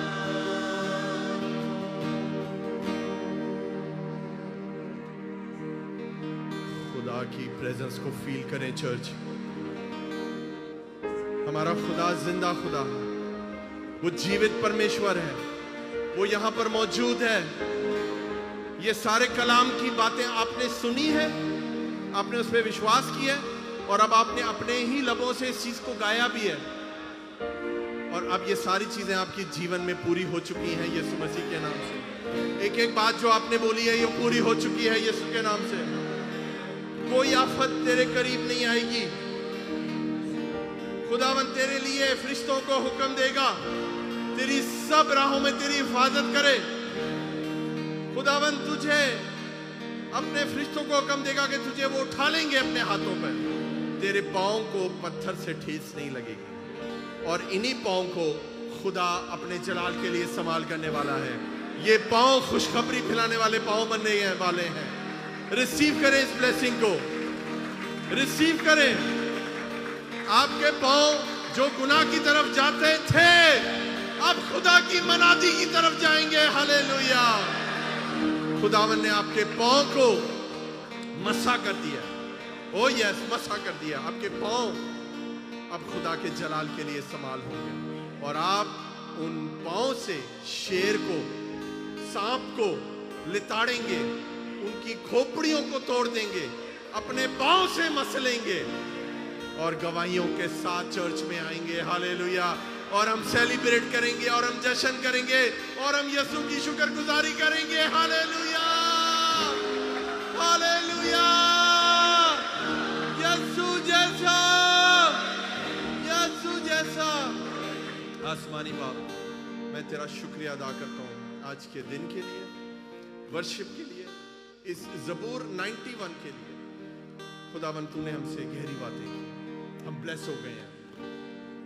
खुदा की प्रेजेंस को फील करें चर्च। हमारा खुदा जिंदा खुदा है, वो जीवित परमेश्वर है, वो यहाँ पर मौजूद है। ये सारे कलाम की बातें आपने सुनी है, आपने उस पर विश्वास किया है, और अब आपने अपने ही लबों से इस चीज को गाया भी है, और अब ये सारी चीजें आपके जीवन में पूरी हो चुकी हैं यीशु मसीह के नाम से। एक एक बात जो आपने बोली है ये पूरी हो चुकी है यीशु के नाम से। कोई आफत तेरे करीब नहीं आएगी। खुदावन तेरे लिए फरिश्तों को हुक्म देगा, तेरी सब राहों में तेरी हिफाजत करे। खुदावन तुझे अपने फरिश्तों को हुक्म देगा कि तुझे वो उठा लेंगे अपने हाथों पर, तेरे पांव को पत्थर से ठेस नहीं लगेगी, और इन्हीं पांव को खुदा अपने जलाल के लिए इस्तेमाल करने वाला है। ये पांव खुशखबरी फैलाने वाले पांव बनने वाले हैं। रिसीव करें इस ब्लेसिंग को, रिसीव करें। आपके पांव जो गुनाह की तरफ जाते थे अब खुदा की मनादी की तरफ जाएंगे। हालेलुया। खुदावन ने आपके पांव को मसा कर दिया, ओ यस, मसा कर दिया। आपके पांव अब खुदा के जलाल के लिए इस्तेमाल होंगे, और आप उन पांव से शेर को, सांप को लिताड़ेंगे, उनकी खोपड़ियों को तोड़ देंगे, अपने पांव से मसलेंगे, और गवाहियों के साथ चर्च में आएंगे। हालेलुया। और हम सेलिब्रेट करेंगे, और हम जश्न करेंगे, और हम यीशु की शुक्रगुजारी करेंगे। Hallelujah, hallelujah. यीशु जैसा, यीशु जैसा। आसमानी बाप, मैं तेरा शुक्रिया अदा करता हूँ आज के दिन के लिए, वर्शिप के लिए, इस ज़बूर 91 के लिए। खुदावन तूने हमसे गहरी बातें की, हम ब्लेस हो गए हैं।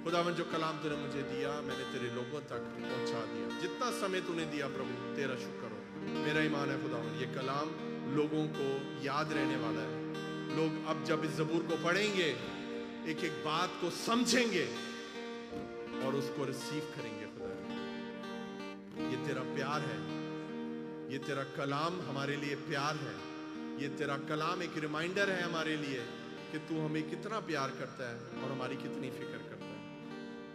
खुदावन जो कलाम तूने मुझे दिया मैंने तेरे लोगों तक पहुंचा दिया। जितना समय तूने दिया प्रभु तेरा शुक्र हो। मेरा ईमान है खुदावन ये कलाम लोगों को याद रहने वाला है। लोग अब जब इस ज़बूर को पढ़ेंगे एक एक बात को समझेंगे और उसको रिसीव करेंगे। खुदा ये तेरा प्यार है, ये तेरा कलाम हमारे लिए प्यार है। ये तेरा कलाम एक रिमाइंडर है हमारे लिए कि तू हमें कितना प्यार करता है और हमारी कितनी फिक्र करता है।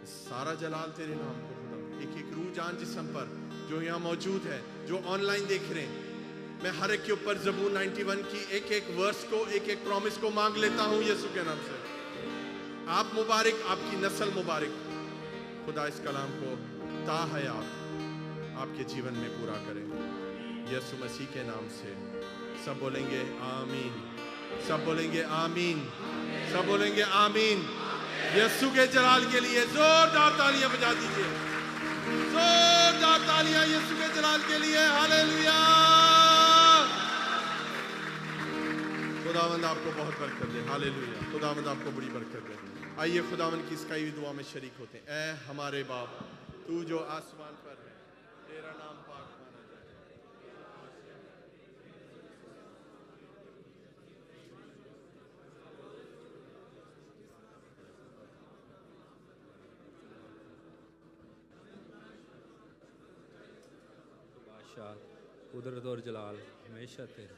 सारा जलाल तेरे नाम को खुदा। एक एक रूह जान जिस्म पर जो यहाँ मौजूद है, जो ऑनलाइन देख रहे हैं, मैं हर एक के ऊपर ज़बूर 91 की एक एक वर्स को, एक एक प्रॉमिस को मांग लेता हूँ यीशु के नाम से। आप मुबारक, आपकी नस्ल मुबारक। खुदा इस कलाम को ता हयात आपके जीवन में पूरा करें यीशु मसीह के नाम से। सब बोलेंगे आमीन, सब बोलेंगे आमीन, सब बोलेंगे आमीन। यीशु के जलाल के लिए जोरदार तालियां बजा दीजिए, जोरदार तालियां यीशु के जलाल के लिए। हालेलुया। खुदावंद आपको बहुत बरकत दे। हालेलुया। खुदावंद आपको बड़ी बरकत दे। आइए खुदावंद की इसका भी दुआ में शरीक होते हैं। ऐ हमारे बाप तू जो आसमान पर है, तेरा नाम पाक माना जाए। कुदरत और जलाल हमेशा तेरे।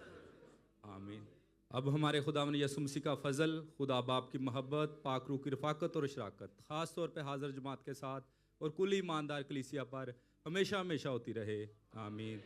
आमीन। अब हमारे खुदावंद यीशु मसीह का फजल, खुदा बाप की मोहब्बत, पाक रूह की रफ़ाकत और शराकत ख़ास तौर पे हाज़िर जमात के साथ और कुल ईमानदार कलीसिया पर हमेशा हमेशा होती रहे। आमीन।